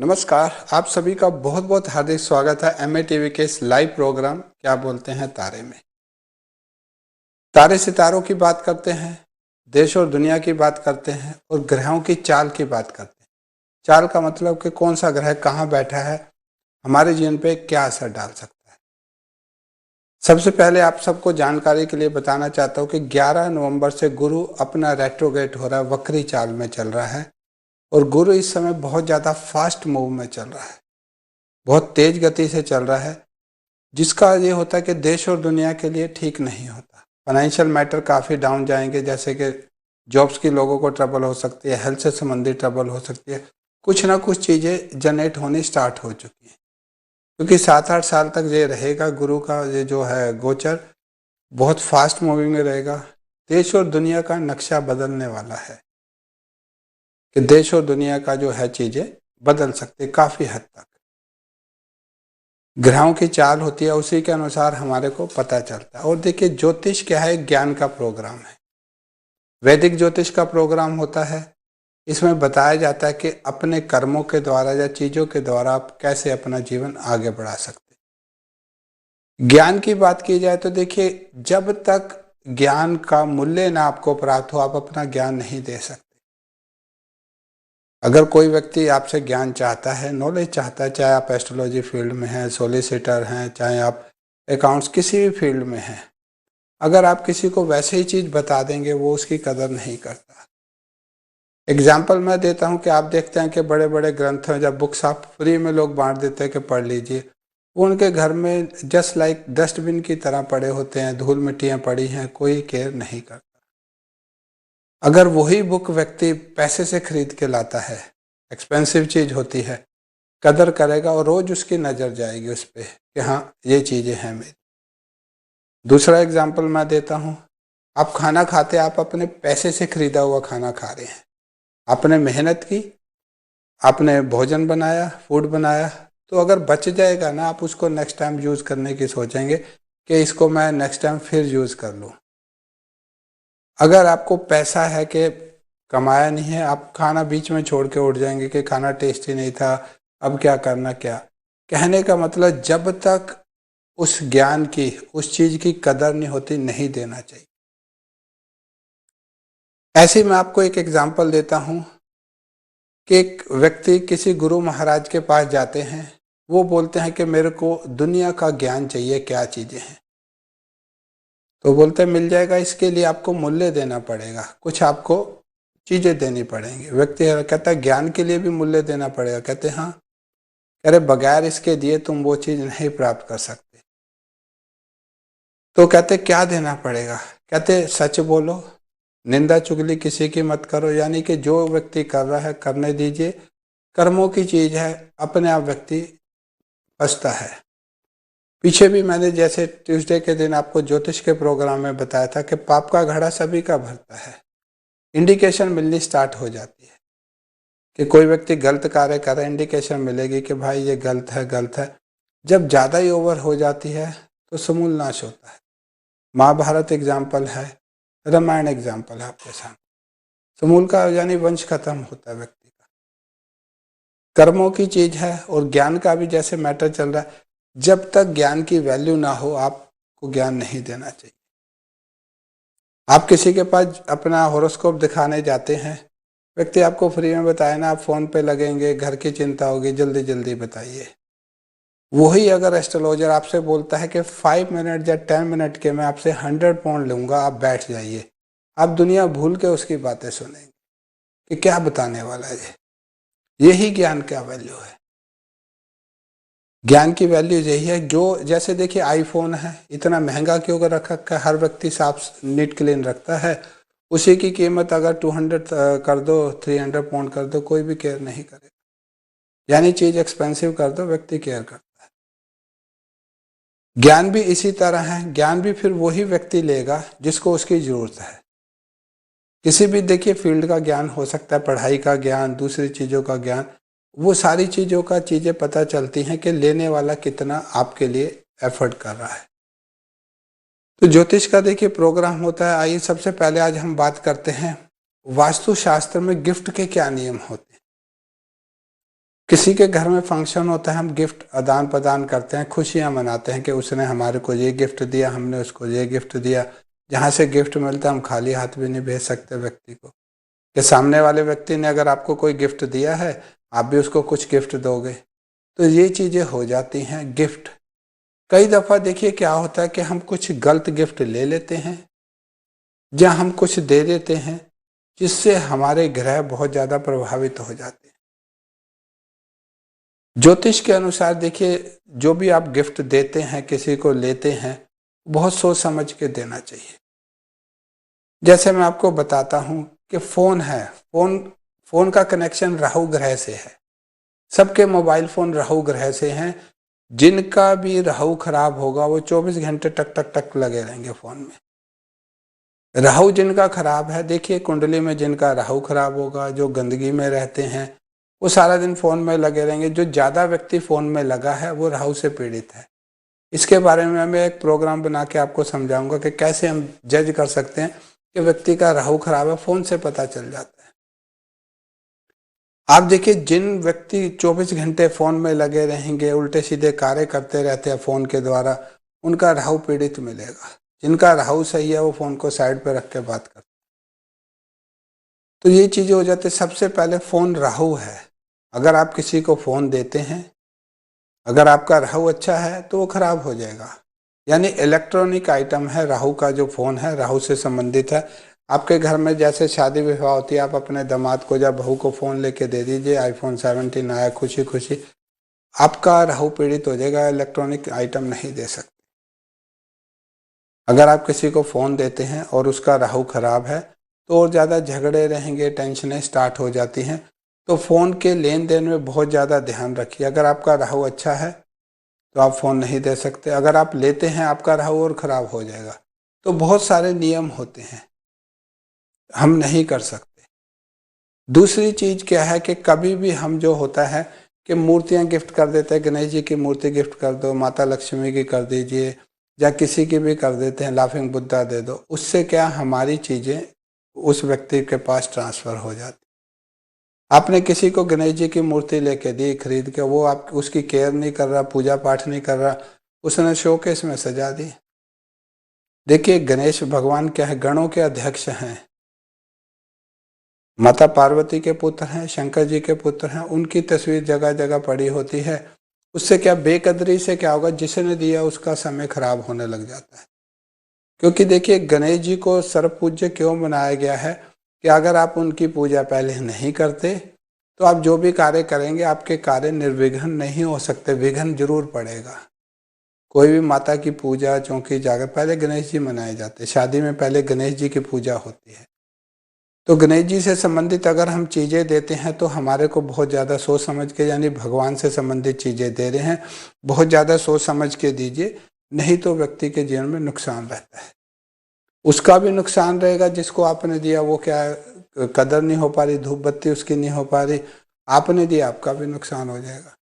नमस्कार, आप सभी का बहुत बहुत हार्दिक स्वागत है एमए टीवी के इस लाइव प्रोग्राम क्या बोलते हैं तारे में। तारे सितारों की बात करते हैं, देश और दुनिया की बात करते हैं और ग्रहों की चाल की बात करते हैं। चाल का मतलब कि कौन सा ग्रह कहाँ बैठा है, हमारे जीवन पे क्या असर डाल सकता है। सबसे पहले आप सबको जानकारी के लिए बताना चाहता हूँ कि 11 नवंबर से गुरु अपना रेट्रोग्रेड हो रहा है, वक्री चाल में चल रहा है और गुरु इस समय बहुत ज़्यादा फास्ट मूव में चल रहा है, बहुत तेज गति से चल रहा है, जिसका ये होता है कि देश और दुनिया के लिए ठीक नहीं होता। फाइनेंशियल मैटर काफ़ी डाउन जाएंगे, जैसे कि जॉब्स की लोगों को ट्रबल हो सकती है, हेल्थ से संबंधित ट्रबल हो सकती है, कुछ ना कुछ चीज़ें जनरेट होनी स्टार्ट हो चुकी हैं, क्योंकि 7-8 साल तक ये रहेगा गुरु का ये जो है गोचर, बहुत फास्ट मूविंग में रहेगा। देश और दुनिया का नक्शा बदलने वाला है कि देश और दुनिया का जो है चीज़ें बदल सकते काफ़ी हद तक। ग्रहों की चाल होती है, उसी के अनुसार हमारे को पता चलता है। और देखिए, ज्योतिष क्या है, ज्ञान का प्रोग्राम है, वैदिक ज्योतिष का प्रोग्राम होता है। इसमें बताया जाता है कि अपने कर्मों के द्वारा या चीज़ों के द्वारा आप कैसे अपना जीवन आगे बढ़ा सकते हैं। ज्ञान की बात की जाए तो देखिए, जब तक ज्ञान का मूल्य ना आपको प्राप्त हो, आप अपना ज्ञान नहीं दे सकते। अगर कोई व्यक्ति आपसे ज्ञान चाहता है, नॉलेज चाहता है, चाहे आप एस्ट्रोलॉजी फील्ड में हैं, सोलिसिटर हैं, चाहे आप अकाउंट्स किसी भी फील्ड में हैं, अगर आप किसी को वैसे ही चीज़ बता देंगे, वो उसकी कदर नहीं करता। एग्जाम्पल मैं देता हूँ कि आप देखते हैं कि बड़े बड़े ग्रंथ हैं, जब बुक्स आप फ्री में लोग बांट देते हैं कि पढ़ लीजिए, वो उनके घर में जस्ट लाइक डस्टबिन की तरह पड़े होते हैं, धूल मिट्टियाँ पड़ी हैं, कोई केयर नहीं करता। अगर वही बुक व्यक्ति पैसे से खरीद के लाता है, एक्सपेंसिव चीज़ होती है, कदर करेगा और रोज उसकी नज़र जाएगी उस पर कि हाँ ये चीज़ें हैं मेरी। दूसरा एग्जाम्पल मैं देता हूँ, आप खाना खाते, आप अपने पैसे से खरीदा हुआ खाना खा रहे हैं, आपने मेहनत की, आपने भोजन बनाया, फूड बनाया, तो अगर बच जाएगा ना, आप उसको नेक्स्ट टाइम यूज़ करने की सोचेंगे कि इसको मैं नेक्स्ट टाइम फिर यूज़ कर लूँ। अगर आपको पैसा है कि कमाया नहीं है, आप खाना बीच में छोड़ के उठ जाएंगे कि खाना टेस्टी नहीं था, अब क्या करना क्या। कहने का मतलब, जब तक उस ज्ञान की, उस चीज़ की कदर नहीं होती, नहीं देना चाहिए। ऐसे मैं आपको एक एग्जांपल देता हूँ कि एक व्यक्ति किसी गुरु महाराज के पास जाते हैं, वो बोलते हैं कि मेरे को दुनिया का ज्ञान चाहिए, क्या चीज़ें हैं। तो बोलते हैं मिल जाएगा, इसके लिए आपको मूल्य देना पड़ेगा, कुछ आपको चीज़ें देनी पड़ेंगी। व्यक्ति कहता है ज्ञान के लिए भी मूल्य देना पड़ेगा। कहते हैं हाँ। अरे बगैर इसके दिए तुम वो चीज़ नहीं प्राप्त कर सकते। तो कहते क्या देना पड़ेगा। कहते सच बोलो, निंदा चुगली किसी की मत करो, यानी कि जो व्यक्ति कर रहा है करने दीजिए, कर्मों की चीज़ है, अपने आप व्यक्ति बचता है। पीछे भी मैंने जैसे ट्यूसडे के दिन आपको ज्योतिष के प्रोग्राम में बताया था कि पाप का घड़ा सभी का भरता है। इंडिकेशन मिलनी स्टार्ट हो जाती है कि कोई व्यक्ति गलत कार्य कर रहा है, इंडिकेशन मिलेगी कि भाई ये गलत है, गलत है। जब ज़्यादा ही ओवर हो जाती है तो समूल नाश होता है। महाभारत एग्जाम्पल है, रामायण एग्जाम्पल है आपके सामने। समूल का यानी वंश खत्म होता है व्यक्ति का। कर्मों की चीज है और ज्ञान का भी जैसे मैटर चल रहा है, जब तक ज्ञान की वैल्यू ना हो, आपको ज्ञान नहीं देना चाहिए। आप किसी के पास अपना हॉरोस्कोप दिखाने जाते हैं, व्यक्ति आपको फ्री में बताए ना, आप फोन पे लगेंगे, घर की चिंता होगी, जल्दी जल्दी बताइए। वही अगर एस्ट्रोलॉजर आपसे बोलता है कि 5 मिनट या 10 मिनट के मैं आपसे 100 पॉइंट लूंगा, आप बैठ जाइए, आप दुनिया भूल के उसकी बातें सुनेंगे कि क्या बताने वाला है ये। यही ज्ञान का वैल्यू है। ज्ञान की वैल्यू यही है। जो जैसे देखिए आईफोन है, इतना महंगा क्यों कर रखा है, हर व्यक्ति साफ नीट क्लीन रखता है, उसी की कीमत अगर 200 कर दो, 300 पाउंड कर दो, कोई भी केयर नहीं करेगा। यानी चीज एक्सपेंसिव कर दो, व्यक्ति केयर करता है। ज्ञान भी इसी तरह है, ज्ञान भी फिर वही व्यक्ति लेगा जिसको उसकी जरूरत है। किसी भी देखिए फील्ड का ज्ञान हो सकता है, पढ़ाई का ज्ञान, दूसरी चीजों का ज्ञान, वो सारी चीजों का चीजें पता चलती हैं कि लेने वाला कितना आपके लिए एफर्ट कर रहा है। तो ज्योतिष का देखिए प्रोग्राम होता है। आइए सबसे पहले आज हम बात करते हैं वास्तु शास्त्र में गिफ्ट के क्या नियम होते हैं। किसी के घर में फंक्शन होता है, हम गिफ्ट आदान प्रदान करते हैं, खुशियां मनाते हैं कि उसने हमारे को ये गिफ्ट दिया, हमने उसको ये गिफ्ट दिया। जहाँ से गिफ्ट मिलता है हम खाली हाथ भी नहीं भेज सकते व्यक्ति को, कि सामने वाले व्यक्ति ने अगर आपको कोई गिफ्ट दिया है, आप भी उसको कुछ गिफ्ट दोगे। तो ये चीज़ें हो जाती हैं गिफ्ट। कई दफ़ा देखिए क्या होता है कि हम कुछ गलत गिफ्ट ले लेते हैं या हम कुछ दे देते हैं, जिससे हमारे ग्रह बहुत ज़्यादा प्रभावित हो जाते हैं। ज्योतिष के अनुसार देखिए, जो भी आप गिफ्ट देते हैं, किसी को लेते हैं, बहुत सोच समझ के देना चाहिए। जैसे मैं आपको बताता हूँ कि फ़ोन है, फ़ोन का कनेक्शन राहु ग्रह से है। सबके मोबाइल फ़ोन राहु ग्रह से हैं। जिनका भी राहु खराब होगा वो 24 घंटे टक टक टक लगे रहेंगे फ़ोन में। राहु जिनका खराब है, देखिए कुंडली में जिनका राहु खराब होगा, जो गंदगी में रहते हैं, वो सारा दिन फ़ोन में लगे रहेंगे। जो ज़्यादा व्यक्ति फ़ोन में लगा है वो राहु से पीड़ित है। इसके बारे में मैं एक प्रोग्राम बना के आपको समझाऊंगा कि कैसे हम जज कर सकते हैं कि व्यक्ति का राहु खराब है। फ़ोन से पता चल जाता है। आप देखिए, जिन व्यक्ति 24 घंटे फ़ोन में लगे रहेंगे, उल्टे सीधे कार्य करते रहते हैं फ़ोन के द्वारा, उनका राहु पीड़ित मिलेगा। जिनका राहु सही है वो फ़ोन को साइड पे रख के बात करते हैं। तो ये चीज़ें हो जाती है। सबसे पहले फ़ोन राहु है। अगर आप किसी को फ़ोन देते हैं, अगर आपका राहु अच्छा है तो वो खराब हो जाएगा। यानी इलेक्ट्रॉनिक आइटम है, राहु का जो फ़ोन है राहु से संबंधित है। आपके घर में जैसे शादी विवाह होती है, आप अपने दामाद को या बहू को फ़ोन लेके दे दीजिए, आईफोन 17 आया, खुशी खुशी, आपका राहु पीड़ित हो जाएगा। इलेक्ट्रॉनिक आइटम नहीं दे सकते। अगर आप किसी को फ़ोन देते हैं और उसका राहु खराब है तो और ज़्यादा झगड़े रहेंगे, टेंशनें स्टार्ट हो जाती हैं। तो फ़ोन के लेन देन में बहुत ज़्यादा ध्यान रखिए। अगर आपका राहु अच्छा है तो आप फ़ोन नहीं दे सकते। अगर आप लेते हैं, आपका राहु और ख़राब हो जाएगा। तो बहुत सारे नियम होते हैं, हम नहीं कर सकते। दूसरी चीज़ क्या है कि कभी भी हम जो होता है कि मूर्तियाँ गिफ्ट कर देते हैं, गणेश जी की मूर्ति गिफ्ट कर दो, माता लक्ष्मी की कर दीजिए, या किसी की भी कर देते हैं, लाफिंग बुद्धा दे दो। उससे क्या हमारी चीज़ें उस व्यक्ति के पास ट्रांसफ़र हो जाती। आपने किसी को गणेश जी की मूर्ति लेके दी खरीद के, वो आप उसकी केयर नहीं कर रहा, पूजा पाठ नहीं कर रहा, उसने शोकेस में सजा दी। देखिए, गणेश भगवान क्या है, गणों के अध्यक्ष हैं। माता पार्वती के पुत्र हैं, शंकर जी के पुत्र हैं, उनकी तस्वीर जगह जगह पड़ी होती है। उससे क्या बेकदरी से क्या होगा, जिसने दिया उसका समय खराब होने लग जाता है। क्योंकि देखिए, गणेश जी को सर्व पूज्य क्यों बनाया गया है कि अगर आप उनकी पूजा पहले नहीं करते तो आप जो भी कार्य करेंगे आपके कार्य निर्विघ्न नहीं हो सकते, विघ्न जरूर पड़ेगा। कोई भी माता की पूजा, चौकी जाकर पहले गणेश जी मनाए जाते हैं। शादी में पहले गणेश जी की पूजा होती है। तो गणेश जी से संबंधित अगर हम चीज़ें देते हैं तो हमारे को बहुत ज़्यादा सोच समझ के, यानी भगवान से संबंधित चीज़ें दे रहे हैं, बहुत ज़्यादा सोच समझ के दीजिए, नहीं तो व्यक्ति के जीवन में नुकसान रहता है। उसका भी नुकसान रहेगा जिसको आपने दिया, वो क्या कदर नहीं हो पा रही, धूप बत्ती उसकी नहीं हो पा रही, आपने दिया, आपका भी नुकसान हो जाएगा।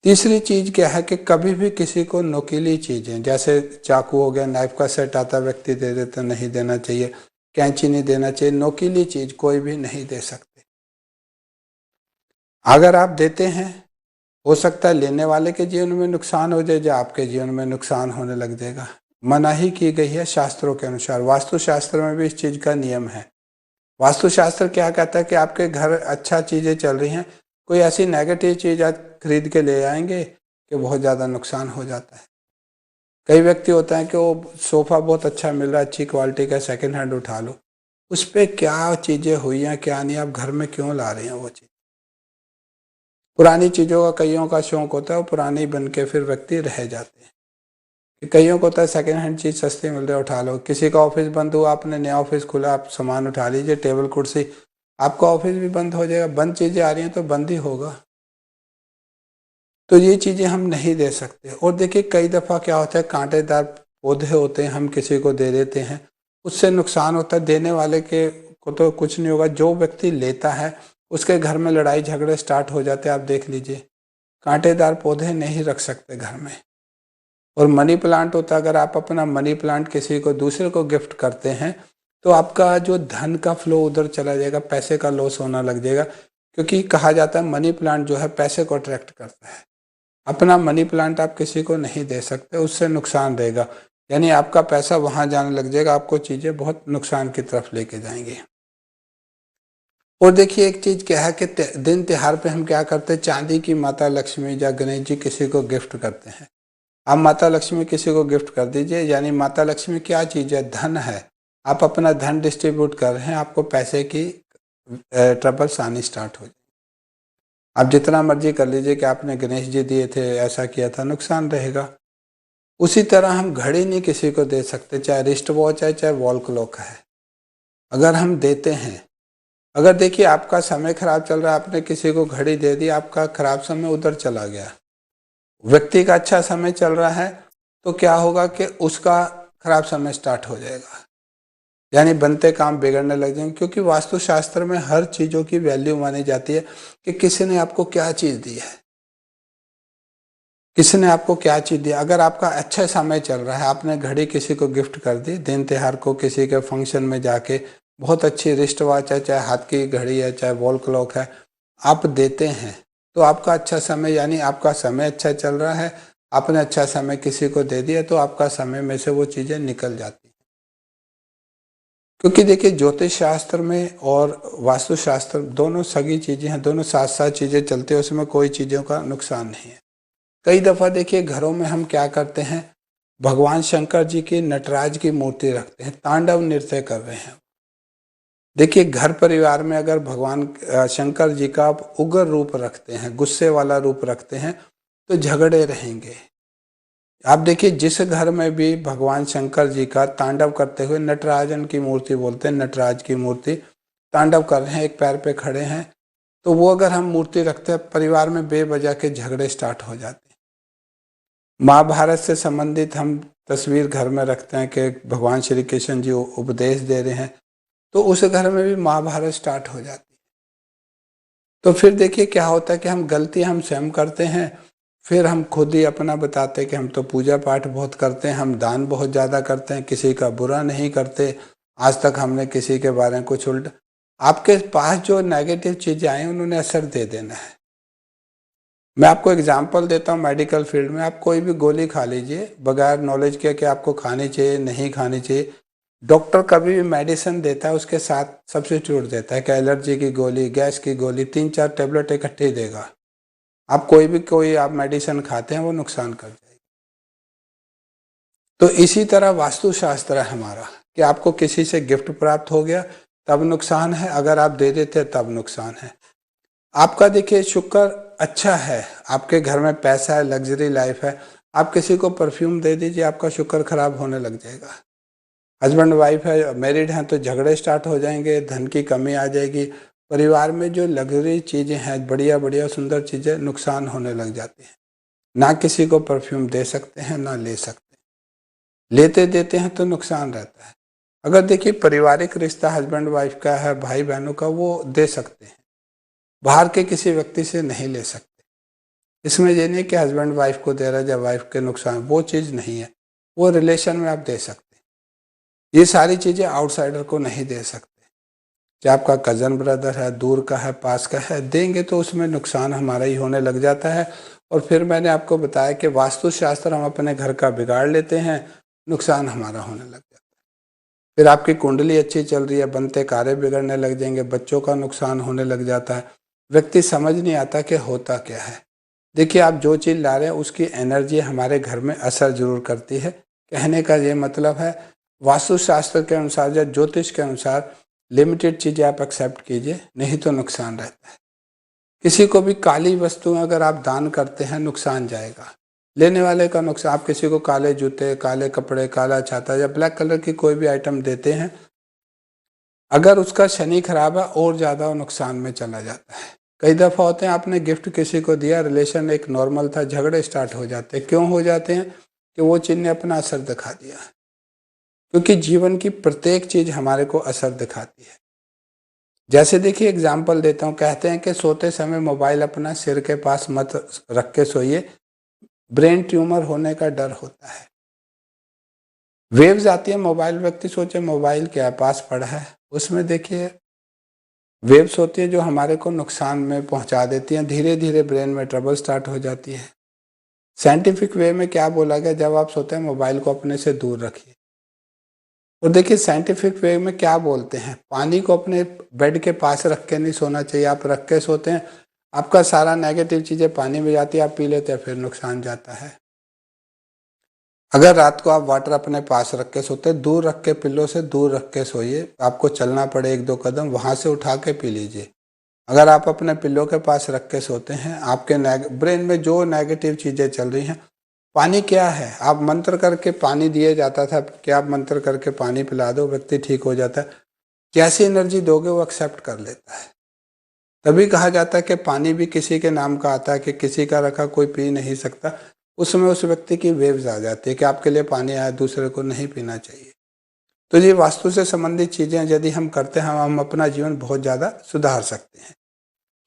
तीसरी चीज़ क्या है कि कभी भी किसी को नुकीली चीज़ें, जैसे चाकू हो गया, नाइफ का सेट आता, व्यक्ति दे देते, नहीं देना चाहिए। कैंची नहीं देना चाहिए। नुकीली चीज़ कोई भी नहीं दे सकते। अगर आप देते हैं, हो सकता है लेने वाले के जीवन में नुकसान हो जाए या आपके जीवन में नुकसान होने लग जाएगा। मना ही की गई है शास्त्रों के अनुसार। वास्तुशास्त्र में भी इस चीज़ का नियम है। वास्तुशास्त्र क्या कहता है कि आपके घर अच्छा चीज़ें चल रही हैं, कोई ऐसी नेगेटिव चीज़ आज खरीद के ले आएंगे कि बहुत ज़्यादा नुकसान हो जाता है। कई व्यक्ति होता है कि वो सोफ़ा बहुत अच्छा मिल रहा है, अच्छी क्वालिटी का, सेकंड हैंड उठा लो। उस पर क्या चीज़ें हुई हैं क्या नहीं, आप घर में क्यों ला रहे हैं वो चीज़। पुरानी चीज़ों का कईयों का शौक होता है, वो पुरानी बन के फिर व्यक्ति रह जाते हैं। कईयों को होता है सेकंड हैंड चीज़ सस्ती मिल रही है, उठा लो। किसी का ऑफिस बंद हुआ, आपने नया ऑफिस खुला, आप सामान उठा लीजिए, टेबल कुर्सी, आपका ऑफिस भी बंद हो जाएगा। बंद चीज़ें आ रही हैं तो बंद ही होगा। तो ये चीज़ें हम नहीं दे सकते। और देखिए, कई दफ़ा क्या होता है, कांटेदार पौधे होते हैं, हम किसी को दे देते हैं, उससे नुकसान होता है। देने वाले के को तो कुछ नहीं होगा, जो व्यक्ति लेता है उसके घर में लड़ाई झगड़े स्टार्ट हो जाते हैं। आप देख लीजिए, कांटेदार पौधे नहीं रख सकते घर में। और मनी प्लांट होता है, अगर आप अपना मनी प्लांट किसी को, दूसरे को गिफ्ट करते हैं तो आपका जो धन का फ्लो उधर चला जाएगा, पैसे का लॉस होना लग जाएगा। क्योंकि कहा जाता है मनी प्लांट जो है पैसे को अट्रैक्ट करता है। अपना मनी प्लांट आप किसी को नहीं दे सकते, उससे नुकसान रहेगा। यानी आपका पैसा वहां जाने लग जाएगा, आपको चीजें बहुत नुकसान की तरफ लेके जाएंगी। और देखिए एक चीज क्या है कि दिन त्योहार पे हम क्या करते हैं, चांदी की माता लक्ष्मी या गणेश जी किसी को गिफ्ट करते हैं। आप माता लक्ष्मी किसी को गिफ्ट कर दीजिए, यानी माता लक्ष्मी क्या चीज है, धन है। आप अपना धन डिस्ट्रीब्यूट कर रहे हैं, आपको पैसे की ट्रबल्स आनी स्टार्ट हो जाए। आप जितना मर्जी कर लीजिए कि आपने गणेश जी दिए थे, ऐसा किया था, नुकसान रहेगा। उसी तरह हम घड़ी नहीं किसी को दे सकते, चाहे रिस्ट वॉच है चाहे वॉल क्लॉक है। अगर हम देते हैं, अगर देखिए आपका समय खराब चल रहा है, आपने किसी को घड़ी दे दी, आपका खराब समय उधर चला गया। व्यक्ति का अच्छा समय चल रहा है तो क्या होगा कि उसका खराब समय स्टार्ट हो जाएगा, यानी बनते काम बिगड़ने लग जाएंगे। क्योंकि वास्तुशास्त्र में हर चीजों की वैल्यू मानी जाती है कि किसी ने आपको क्या चीज दी है, किसी ने आपको क्या चीज दी। अगर आपका अच्छा समय चल रहा है, आपने घड़ी किसी को गिफ्ट कर दी, दिन त्योहार को किसी के फंक्शन में जाके बहुत अच्छी रिस्ट वॉच है, चाहे हाथ की घड़ी है चाहे वॉल क्लॉक है, आप देते हैं तो आपका अच्छा समय, यानी आपका समय अच्छा चल रहा है, आपने अच्छा समय किसी को दे दिया तो आपका समय में से वो चीजें निकल जाती हैं। क्योंकि देखिए ज्योतिष शास्त्र में और वास्तुशास्त्र दोनों सगी चीजें हैं, दोनों साथ साथ चीजें चलती है, उसमें कोई चीजों का नुकसान नहीं है। कई दफा देखिए घरों में हम क्या करते हैं, भगवान शंकर जी की नटराज की मूर्ति रखते हैं, तांडव नृत्य कर रहे हैं। देखिए घर परिवार में अगर भगवान शंकर जी का आप उग्र रूप रखते हैं, गुस्से वाला रूप रखते हैं, तो झगड़े रहेंगे। आप देखिए जिस घर में भी भगवान शंकर जी का तांडव करते हुए, नटराजन की मूर्ति बोलते हैं, नटराज की मूर्ति तांडव कर रहे हैं, एक पैर पे खड़े हैं, तो वो अगर हम मूर्ति रखते हैं, परिवार में बेवजह के झगड़े स्टार्ट हो जाते हैं। महाभारत से संबंधित हम तस्वीर घर में रखते हैं कि भगवान श्री कृष्ण जी उपदेश दे रहे हैं, तो उस घर में भी महाभारत स्टार्ट हो जाती है। तो फिर देखिए क्या होता है कि हम गलती हम स्वयं करते हैं, फिर हम खुद ही अपना बताते हैं कि हम तो पूजा पाठ बहुत करते हैं, हम दान बहुत ज़्यादा करते हैं, किसी का बुरा नहीं करते, आज तक हमने किसी के बारे में कुछ उल्टा। आपके पास जो नेगेटिव चीज़ें आई उन्होंने असर दे देना है। मैं आपको एग्जांपल देता हूँ, मेडिकल फील्ड में आप कोई भी गोली खा लीजिए बगैर नॉलेज के कि आपको खानी चाहिए नहीं खानी चाहिए। डॉक्टर कभी भी मेडिसिन देता है उसके साथ सब्स्टिट्यूट देता है कि एलर्जी की गोली, गैस की गोली, 3-4 टैबलेट इकट्ठे ही देगा। आप कोई आप मेडिसिन खाते हैं वो नुकसान कर जाएगी। तो इसी तरह वास्तुशास्त्र है हमारा कि आपको किसी से गिफ्ट प्राप्त हो गया तब नुकसान है, अगर आप दे देते तब नुकसान है। आपका देखिए शुक्र अच्छा है, आपके घर में पैसा है, लग्जरी लाइफ है, आप किसी को परफ्यूम दे दीजिए, आपका शुक्र खराब होने लग जाएगा। हस्बैंड वाइफ है, मैरिड हैं, तो झगड़े स्टार्ट हो जाएंगे, धन की कमी आ जाएगी, परिवार में जो लग्जरी चीज़ें हैं, बढ़िया बढ़िया सुंदर चीज़ें नुकसान होने लग जाती हैं। ना किसी को परफ्यूम दे सकते हैं ना ले सकते हैं, लेते देते हैं तो नुकसान रहता है। अगर देखिए पारिवारिक रिश्ता हस्बैंड वाइफ का है, भाई बहनों का, वो दे सकते हैं, बाहर के किसी व्यक्ति से नहीं ले सकते। इसमें ये नहीं कि हस्बैंड वाइफ को दे रहा है या वाइफ के नुकसान, वो चीज़ नहीं है। वो रिलेशन में आप दे सकते हैं, ये सारी चीज़ें आउटसाइडर को नहीं दे सकते। चाहे आपका कज़न ब्रदर है, दूर का है, पास का है, देंगे तो उसमें नुकसान हमारा ही होने लग जाता है। और फिर मैंने आपको बताया कि वास्तुशास्त्र हम अपने घर का बिगाड़ लेते हैं, नुकसान हमारा होने लग जाता है। फिर आपकी कुंडली अच्छी चल रही है, बनते कार्य बिगड़ने लग जाएंगे, बच्चों का नुकसान होने लग जाता है। व्यक्ति समझ नहीं आता कि होता क्या है। देखिए आप जो चीज़ ला रहे हैं उसकी एनर्जी हमारे घर में असर जरूर करती है। कहने का ये मतलब है वास्तुशास्त्र के अनुसार या ज्योतिष के अनुसार लिमिटेड चीज़ें आप एक्सेप्ट कीजिए, नहीं तो नुकसान रहता है। किसी को भी काली वस्तुएं अगर आप दान करते हैं, नुकसान जाएगा, लेने वाले का नुकसान। आप किसी को काले जूते, काले कपड़े, काला छाता या ब्लैक कलर की कोई भी आइटम देते हैं, अगर उसका शनि खराब है और ज़्यादा नुकसान में चला जाता है। कई दफ़ा होते हैं आपने गिफ्ट किसी को दिया, रिलेशन एक नॉर्मल था, झगड़े स्टार्ट हो जाते हैं। क्यों हो जाते हैं? कि वो चीज़ ने अपना असर दिखा दिया। क्योंकि जीवन की प्रत्येक चीज़ हमारे को असर दिखाती है। जैसे देखिए एग्जाम्पल देता हूँ, कहते हैं कि सोते समय मोबाइल अपना सिर के पास मत रख के सोइए, ब्रेन ट्यूमर होने का डर होता है। वेव्स आती है मोबाइल, व्यक्ति सोचे मोबाइल क्या पास पड़ा है, उसमें देखिए वेव्स होती है जो हमारे को नुकसान में पहुंचा देती हैं, धीरे धीरे ब्रेन में ट्रबल स्टार्ट हो जाती है। साइंटिफिक वे में क्या बोला गया, जब आप सोते हैं मोबाइल को अपने से दूर रखिए। और देखिए साइंटिफिक वे में क्या बोलते हैं, पानी को अपने बेड के पास रख के नहीं सोना चाहिए। आप रख के सोते हैं, आपका सारा नेगेटिव चीज़ें पानी में जाती है, आप पी लेते हैं, फिर नुकसान जाता है। अगर रात को आप वाटर अपने पास रख के सोते हैं, दूर रख के, पिल्लो से दूर रख के सोइए। आपको चलना पड़े 1-2 कदम, वहाँ से उठा के पी लीजिए। अगर आप अपने पिल्लो के पास रख के सोते हैं, आपके ब्रेन में जो नेगेटिव चीज़ें चल रही हैं, पानी क्या है, आप मंत्र करके पानी दिए जाता था कि आप मंत्र करके पानी पिला दो, व्यक्ति ठीक हो जाता है। जैसी एनर्जी दोगे वो एक्सेप्ट कर लेता है। तभी कहा जाता है कि पानी भी किसी के नाम का आता है, कि किसी का रखा कोई पी नहीं सकता। उसमें उस व्यक्ति की वेव्स आ जाती है कि आपके लिए पानी आया, दूसरे को नहीं पीना चाहिए। तो ये वास्तु से संबंधित चीज़ें यदि हम करते हैं, हम अपना जीवन बहुत ज़्यादा सुधार सकते हैं।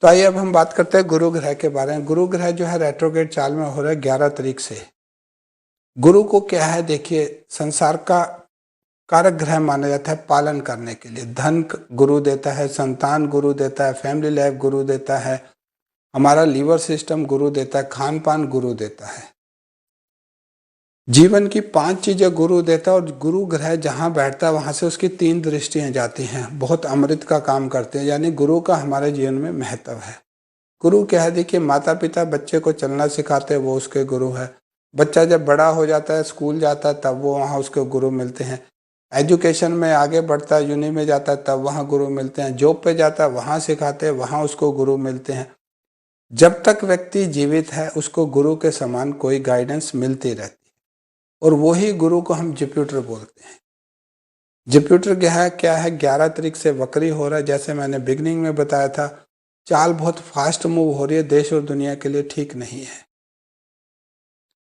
तो आइए अब हम बात करते हैं गुरु ग्रह के बारे में। गुरु ग्रह जो है रेट्रोग्रेड चाल में हो रहा है 11 तारीख से। गुरु को क्या है, देखिए संसार का कारक ग्रह माना जाता है पालन करने के लिए। धन गुरु देता है, संतान गुरु देता है, फैमिली लाइफ गुरु देता है, हमारा लीवर सिस्टम गुरु देता है, खान पान गुरु देता है। जीवन की 5 चीजें गुरु देता है। और गुरु ग्रह जहाँ बैठता है वहां से उसकी 3 दृष्टियां जाती हैं, बहुत अमृत का काम करते हैं। यानी गुरु का हमारे जीवन में महत्व है। गुरु क्या है, देखिए माता पिता बच्चे को चलना सिखाते हैं, वो उसके गुरु है। बच्चा जब बड़ा हो जाता है, स्कूल जाता है, तब वो वहाँ उसके गुरु मिलते हैं। एजुकेशन में आगे बढ़ता है, यूनि में जाता है, तब वहाँ गुरु मिलते हैं। जॉब पे जाता है, वहाँ सिखाते हैं, वहाँ उसको गुरु मिलते हैं। जब तक व्यक्ति जीवित है उसको गुरु के समान कोई गाइडेंस मिलती रहती है। और वही गुरु को हम जुपिटर बोलते हैं। जुपिटर क्या है, 11 तारीख से वक्री हो रहा है। जैसे मैंने बिगनिंग में बताया था, चाल बहुत फास्ट मूव हो रही है, देश और दुनिया के लिए ठीक नहीं है।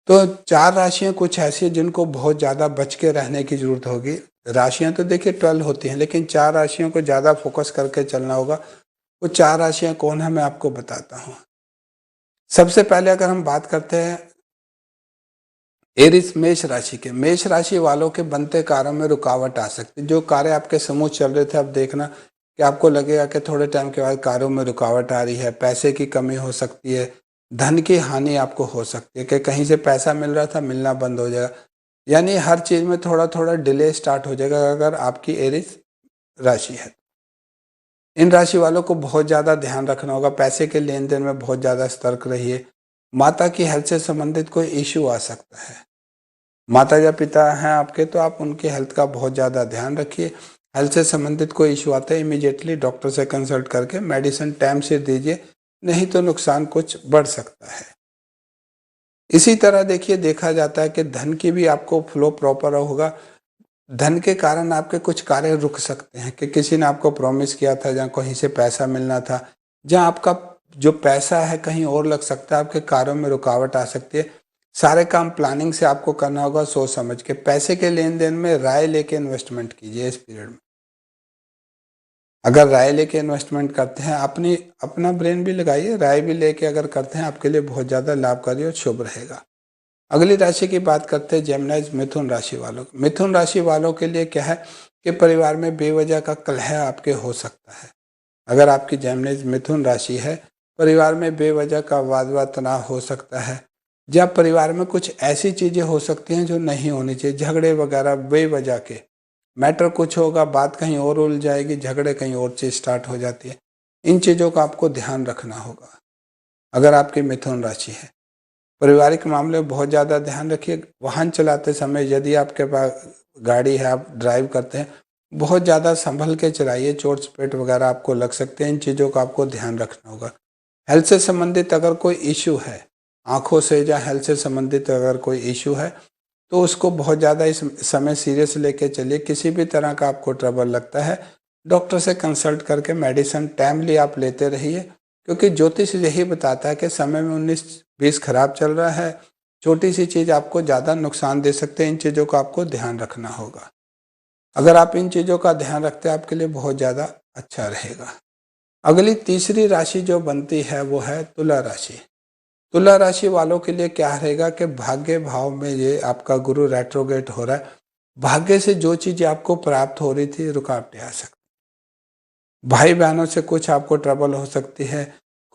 तो 4 राशियां कुछ ऐसी हैं जिनको बहुत ज़्यादा बच के रहने की जरूरत होगी। राशियां तो देखिए 12 होती हैं, लेकिन 4 राशियों को ज़्यादा फोकस करके चलना होगा। वो 4 राशियां कौन है मैं आपको बताता हूँ। सबसे पहले अगर हम बात करते हैं एरिस मेष राशि के, मेष राशि वालों के बनते कार्यों में रुकावट आ सकती है। जो कार्य आपके समूह चल रहे थे, अब देखना कि आपको लगेगा कि थोड़े टाइम के बाद कार्यों में रुकावट आ रही है, पैसे की कमी हो सकती है, धन की हानि आपको हो सकती है कि कहीं से पैसा मिल रहा था, मिलना बंद हो जाएगा। यानी हर चीज़ में थोड़ा थोड़ा डिले स्टार्ट हो जाएगा अगर आपकी एरिस राशि है। इन राशि वालों को बहुत ज़्यादा ध्यान रखना होगा, पैसे के लेन देन में बहुत ज़्यादा सतर्क रहिए। माता की हेल्थ से संबंधित कोई इश्यू आ सकता है। माता या पिता हैं आपके, तो आप उनकी हेल्थ का बहुत ज़्यादा ध्यान रखिए। हेल्थ से संबंधित कोई इशू आता है, इमीडिएटली डॉक्टर से कंसल्ट करके मेडिसिन टाइम से दीजिए, नहीं तो नुकसान कुछ बढ़ सकता है। इसी तरह देखिए देखा जाता है कि धन की भी आपको फ्लो प्रॉपर होगा। धन के कारण आपके कुछ कार्य रुक सकते हैं कि किसी ने आपको प्रॉमिस किया था, जहाँ कहीं से पैसा मिलना था, जहाँ आपका जो पैसा है कहीं और लग सकता है, आपके कार्यों में रुकावट आ सकती है। सारे काम प्लानिंग से आपको करना होगा, सोच समझ के। पैसे के लेन देन में राय लेके इन्वेस्टमेंट कीजिए इस पीरियड में। अगर राय लेके इन्वेस्टमेंट करते हैं, अपना ब्रेन भी लगाइए, राय भी लेके अगर करते हैं, आपके लिए बहुत ज़्यादा लाभकारी और शुभ रहेगा। अगली राशि की बात करते हैं जेमिनाइज, मिथुन राशि वालों। मिथुन राशि वालों के लिए क्या है कि परिवार में बेवजह का कलह आपके हो सकता है। अगर आपकी जेमिनाइज मिथुन राशि है, परिवार में बेवजह का वाद विवाद तनाव हो सकता है। जब परिवार में कुछ ऐसी चीज़ें हो सकती हैं जो नहीं होनी चाहिए, झगड़े वगैरह बेवजह के। मैटर कुछ होगा, बात कहीं और उलझ जाएगी, झगड़े कहीं और चीज़ स्टार्ट हो जाती है। इन चीज़ों का आपको ध्यान रखना होगा अगर आपकी मिथुन राशि है। पारिवारिक मामले में बहुत ज़्यादा ध्यान रखिए। वाहन चलाते समय यदि आपके पास गाड़ी है, आप ड्राइव करते हैं, बहुत ज़्यादा संभल के चलाइए, चोट चपेट वगैरह आपको लग सकते हैं। इन चीज़ों का आपको ध्यान रखना होगा। हेल्थ से संबंधित अगर कोई इशू है, आँखों से या हेल्थ से संबंधित अगर कोई इशू है, तो उसको बहुत ज़्यादा इस समय सीरियस लेके चलिए। किसी भी तरह का आपको ट्रबल लगता है, डॉक्टर से कंसल्ट करके मेडिसिन टाइमली आप लेते रहिए। क्योंकि ज्योतिष यही बताता है कि समय में 19-20 खराब चल रहा है, छोटी सी चीज़ आपको ज़्यादा नुकसान दे सकते हैं। इन चीज़ों का आपको ध्यान रखना होगा। अगर आप इन चीज़ों का ध्यान रखते हैं, आपके लिए बहुत ज़्यादा अच्छा रहेगा। अगली तीसरी राशि जो बनती है वो है तुला राशि। तुला राशि वालों के लिए क्या रहेगा कि भाग्य भाव में ये आपका गुरु रेट्रोगेट हो रहा है। भाग्य से जो चीज़ें आपको प्राप्त हो रही थी, रुकावटें आ सकती। भाई बहनों से कुछ आपको ट्रबल हो सकती है।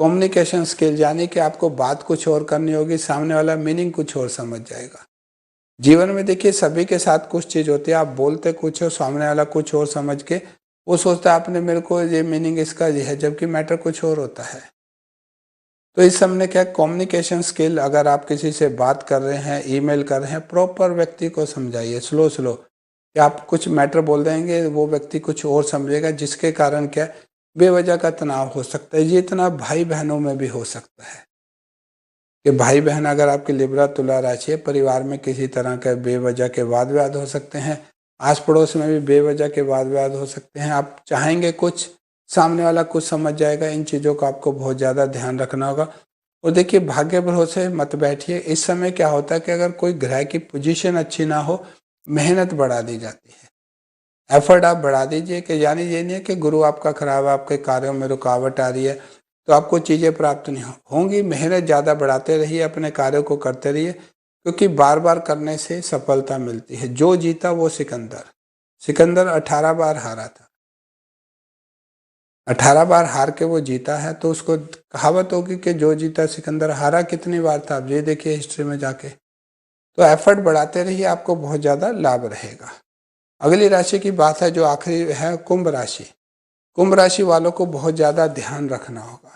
कम्युनिकेशन स्किल यानी कि आपको बात कुछ और करनी होगी, सामने वाला मीनिंग कुछ और समझ जाएगा। जीवन में देखिए सभी के साथ कुछ चीज़ होती है, आप बोलते कुछ हो, सामने वाला कुछ और समझ के वो सोचता है आपने मेरे को ये मीनिंग इसका ये है, जबकि मैटर कुछ और होता है। तो इस सब ने क्या, कम्युनिकेशन स्किल, अगर आप किसी से बात कर रहे हैं, ईमेल कर रहे हैं, प्रॉपर व्यक्ति को समझाइए स्लो स्लो, कि आप कुछ मैटर बोल देंगे वो व्यक्ति कुछ और समझेगा, जिसके कारण क्या बेवजह का तनाव हो सकता है। ये तनाव भाई बहनों में भी हो सकता है कि भाई बहन अगर आपकी लिब्रा तुला राशि है, परिवार में किसी तरह के बेवजह के वाद विवाद हो सकते हैं, आस पड़ोस में भी बेवजह के वाद विवाद हो सकते हैं। आप चाहेंगे कुछ, सामने वाला कुछ समझ जाएगा। इन चीज़ों का आपको बहुत ज़्यादा ध्यान रखना होगा। और देखिए भाग्य भरोसे मत बैठिए। इस समय क्या होता है कि अगर कोई ग्रह की पोजीशन अच्छी ना हो, मेहनत बढ़ा दी जाती है, एफर्ट आप बढ़ा दीजिए। कि यानी ये नहीं है कि गुरु आपका खराब है, आपके कार्यों में रुकावट आ रही है तो आपको चीज़ें प्राप्त नहीं होंगी। मेहनत ज़्यादा बढ़ाते रहिए, अपने कार्यों को करते रहिए, क्योंकि बार बार करने से सफलता मिलती है। जो जीता वो सिकंदर, सिकंदर 18 बार हारा था, 18 बार हार के वो जीता है। तो उसको कहावत होगी कि जो जीता सिकंदर, हारा कितनी बार था आप ये देखिए हिस्ट्री में जाके। तो एफर्ट बढ़ाते रहिए, आपको बहुत ज़्यादा लाभ रहेगा। अगली राशि की बात है जो आखिरी है, कुंभ राशि। कुंभ राशि वालों को बहुत ज़्यादा ध्यान रखना होगा।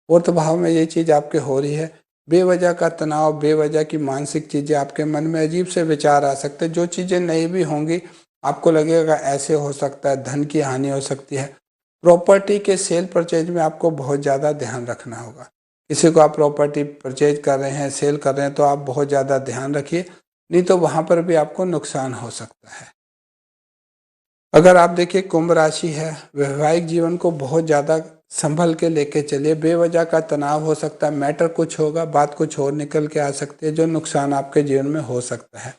फोर्थ भाव में ये चीज़ आपके हो रही है, बेवजह का तनाव, बेवजह की मानसिक चीज़ें, आपके मन में अजीब से विचार आ सकते हैं। जो चीज़ें नहीं भी होंगी, आपको लगेगा ऐसे हो सकता है, धन की हानि हो सकती है। प्रॉपर्टी के सेल परचेज में आपको बहुत ज़्यादा ध्यान रखना होगा। किसी को आप प्रॉपर्टी परचेज कर रहे हैं, सेल कर रहे हैं, तो आप बहुत ज़्यादा ध्यान रखिए, नहीं तो वहाँ पर भी आपको नुकसान हो सकता है। अगर आप देखिए कुंभ राशि है, वैवाहिक जीवन को बहुत ज़्यादा संभल के लेके चलिए। बेवजह का तनाव हो सकता है, मैटर कुछ होगा, बात कुछ और निकल के आ सकती है, जो नुकसान आपके जीवन में हो सकता है।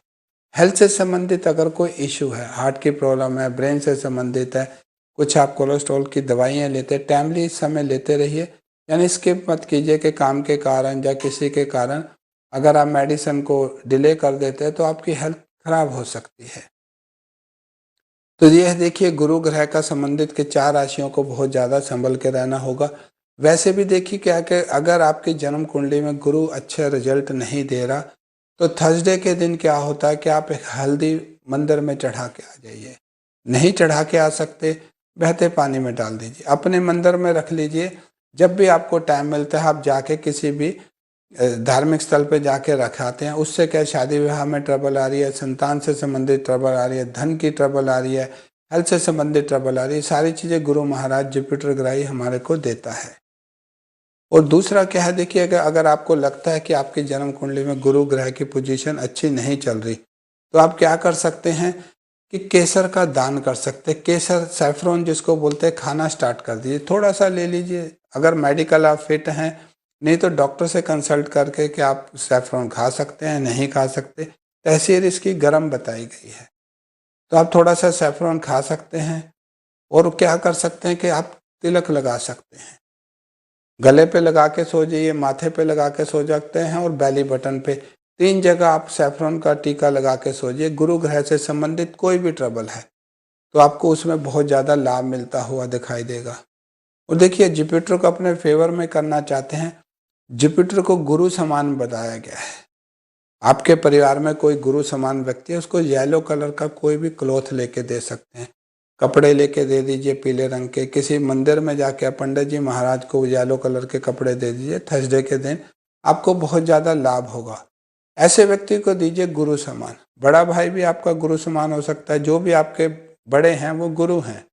हेल्थ से संबंधित अगर कोई इशू है, हार्ट की प्रॉब्लम है, ब्रेन से संबंधित है, कुछ आप कोलेस्ट्रॉल की दवाइयाँ लेते हैं, टाइमली इस समय लेते रहिए। यानी स्किप मत कीजिए कि काम के कारण या किसी के कारण अगर आप मेडिसिन को डिले कर देते हैं तो आपकी हेल्थ खराब हो सकती है। तो यह देखिए गुरु ग्रह का संबंधित के 4 राशियों को बहुत ज़्यादा संभल के रहना होगा। वैसे भी देखिए क्या कि अगर आपकी जन्म कुंडली में गुरु अच्छे रिजल्ट नहीं दे रहा, तो थर्सडे के दिन क्या होता है कि आप एक हल्दी मंदिर में चढ़ा के आ जाइए। नहीं चढ़ा के आ सकते, बहते पानी में डाल दीजिए, अपने मंदिर में रख लीजिए। जब भी आपको टाइम मिलता है आप जाके किसी भी धार्मिक स्थल पे जाके रखाते हैं। उससे क्या, शादी विवाह में ट्रबल आ रही है, संतान से संबंधित ट्रबल आ रही है, धन की ट्रबल आ रही है, हेल्थ से संबंधित ट्रबल आ रही है, सारी चीज़ें गुरु महाराज जुपिटर ग्रह ही हमारे को देता है। और दूसरा क्या है, देखिए अगर आपको लगता है कि आपकी जन्म कुंडली में गुरु ग्रह की पोजीशन अच्छी नहीं चल रही, तो आप क्या कर सकते हैं कि केसर का दान कर सकते हैं। केसर, सैफरॉन जिसको बोलते हैं, खाना स्टार्ट कर दीजिए, थोड़ा सा ले लीजिए। अगर मेडिकल आप फिट हैं, नहीं तो डॉक्टर से कंसल्ट करके कि आप सैफरॉन खा सकते हैं, नहीं खा सकते, तहसीर इसकी गर्म बताई गई है, तो आप थोड़ा सा सैफरॉन खा सकते हैं। और क्या कर सकते हैं कि आप तिलक लगा सकते हैं, गले पे लगा के सो जाइए, माथे पे लगा के सो सकते हैं, और बेली बटन पे 3 जगह आप सैफरॉन का टीका लगा के सो जाइए। गुरु ग्रह से संबंधित कोई भी ट्रबल है तो आपको उसमें बहुत ज़्यादा लाभ मिलता हुआ दिखाई देगा। और देखिए जुपिटर को अपने फेवर में करना चाहते हैं, जुपिटर को गुरु समान बताया गया है। आपके परिवार में कोई गुरु समान व्यक्ति है, उसको येलो कलर का कोई भी क्लॉथ लेके दे सकते हैं, कपड़े लेके दे दीजिए पीले रंग के। किसी मंदिर में जाके पंडित जी महाराज को येलो कलर के कपड़े दे दीजिए थर्सडे के दिन, आपको बहुत ज़्यादा लाभ होगा। ऐसे व्यक्ति को दीजिए गुरु समान। बड़ा भाई भी आपका गुरु समान हो सकता है, जो भी आपके बड़े हैं वो गुरु हैं।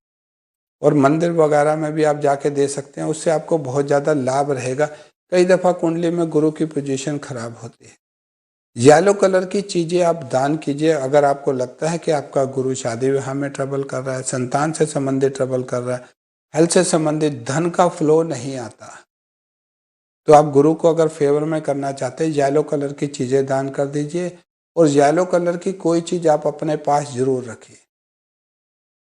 और मंदिर वगैरह में भी आप जाके दे सकते हैं, उससे आपको बहुत ज़्यादा लाभ रहेगा। कई दफ़ा कुंडली में गुरु की पोजीशन खराब होती है। येलो कलर की चीज़ें आप दान कीजिए। अगर आपको लगता है कि आपका गुरु शादी विवाह में ट्रबल कर रहा है, संतान से संबंधित ट्रबल कर रहा है, हेल्थ से संबंधित धन का फ्लो नहीं आता, तो आप गुरु को अगर फेवर में करना चाहते हैं, येलो कलर की चीज़ें दान कर दीजिए। और येलो कलर की कोई चीज़ आप अपने पास जरूर रखिए।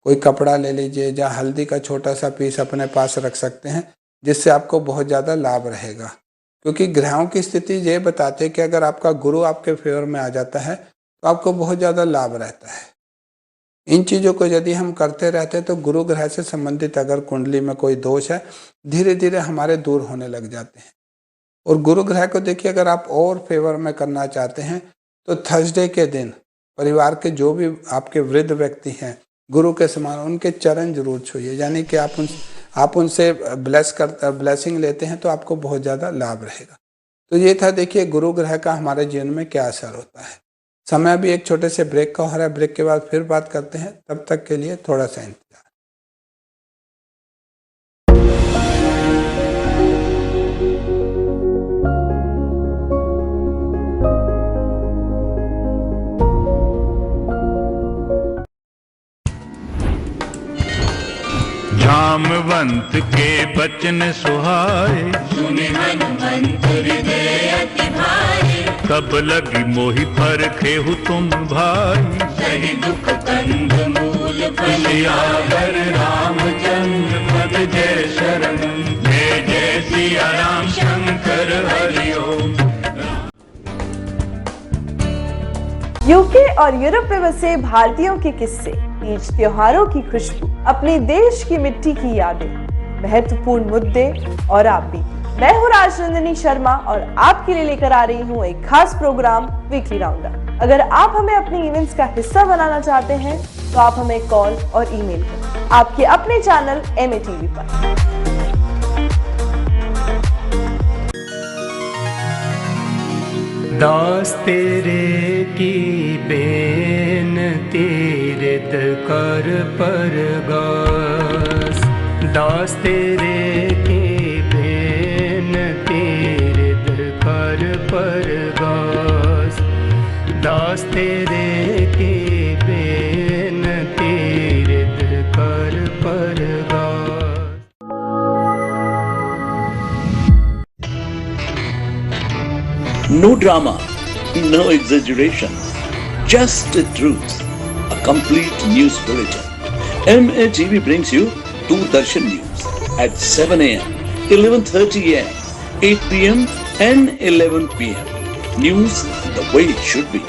कोई कपड़ा ले लीजिए या हल्दी का छोटा सा पीस अपने पास रख सकते हैं, जिससे आपको बहुत ज़्यादा लाभ रहेगा। क्योंकि ग्रहों की स्थिति ये बताते हैं कि अगर आपका गुरु आपके फेवर में आ जाता है तो आपको बहुत ज़्यादा लाभ रहता है। इन चीज़ों को यदि हम करते रहते हैं तो गुरु ग्रह से संबंधित अगर कुंडली में कोई दोष है, धीरे धीरे हमारे दूर होने लग जाते हैं। और गुरु ग्रह को देखिए, अगर आप और फेवर में करना चाहते हैं तो थर्सडे के दिन परिवार के जो भी आपके वृद्ध व्यक्ति हैं, गुरु के समान, उनके चरण जरूर छूइए। यानी कि आप उनसे ब्लेसिंग लेते हैं तो आपको बहुत ज़्यादा लाभ रहेगा। तो ये था, देखिए गुरु ग्रह का हमारे जीवन में क्या असर होता है। समय भी एक छोटे से ब्रेक का हो रहा है, ब्रेक के बाद फिर बात करते हैं, तब तक के लिए थोड़ा सा इंतजार। जामवंत के बचन सुहाए, सुने हनुमंत हृदय अति भाए। कब लगी मोहि परखे हु तुम भाई, सही दुख कंद मूल फल सियावर रामचंद्र पद जय शरण, जय जय सिया राम शंकर हरि ओम। यूके और यूरोप में बसे भारतीयों के किस्से, तीज त्योहारों की खुशबू, अपने देश की मिट्टी की यादें, महत्वपूर्ण मुद्दे और आप भी। मैं हूँ राजनंदिनी शर्मा और आपके लिए लेकर आ रही हूँ एक खास प्रोग्राम, वीकली राउंडअप। अगर आप हमें अपने इवेंट्स का हिस्सा बनाना चाहते हैं तो आप हमें कॉल और ईमेल करें आपके अपने चैनल MATV पर। दास तेरे की बेनती रित कर परगास, दास तेरे की बेनती रित कर परगास, दास तेरे की बेनती रित कर परगास। No drama, no exaggeration, just the truth. A complete news bulletin. MATV brings you Doordarshan News at 7 a.m., 11:30 a.m., 8 p.m. and 11 p.m. News the way it should be.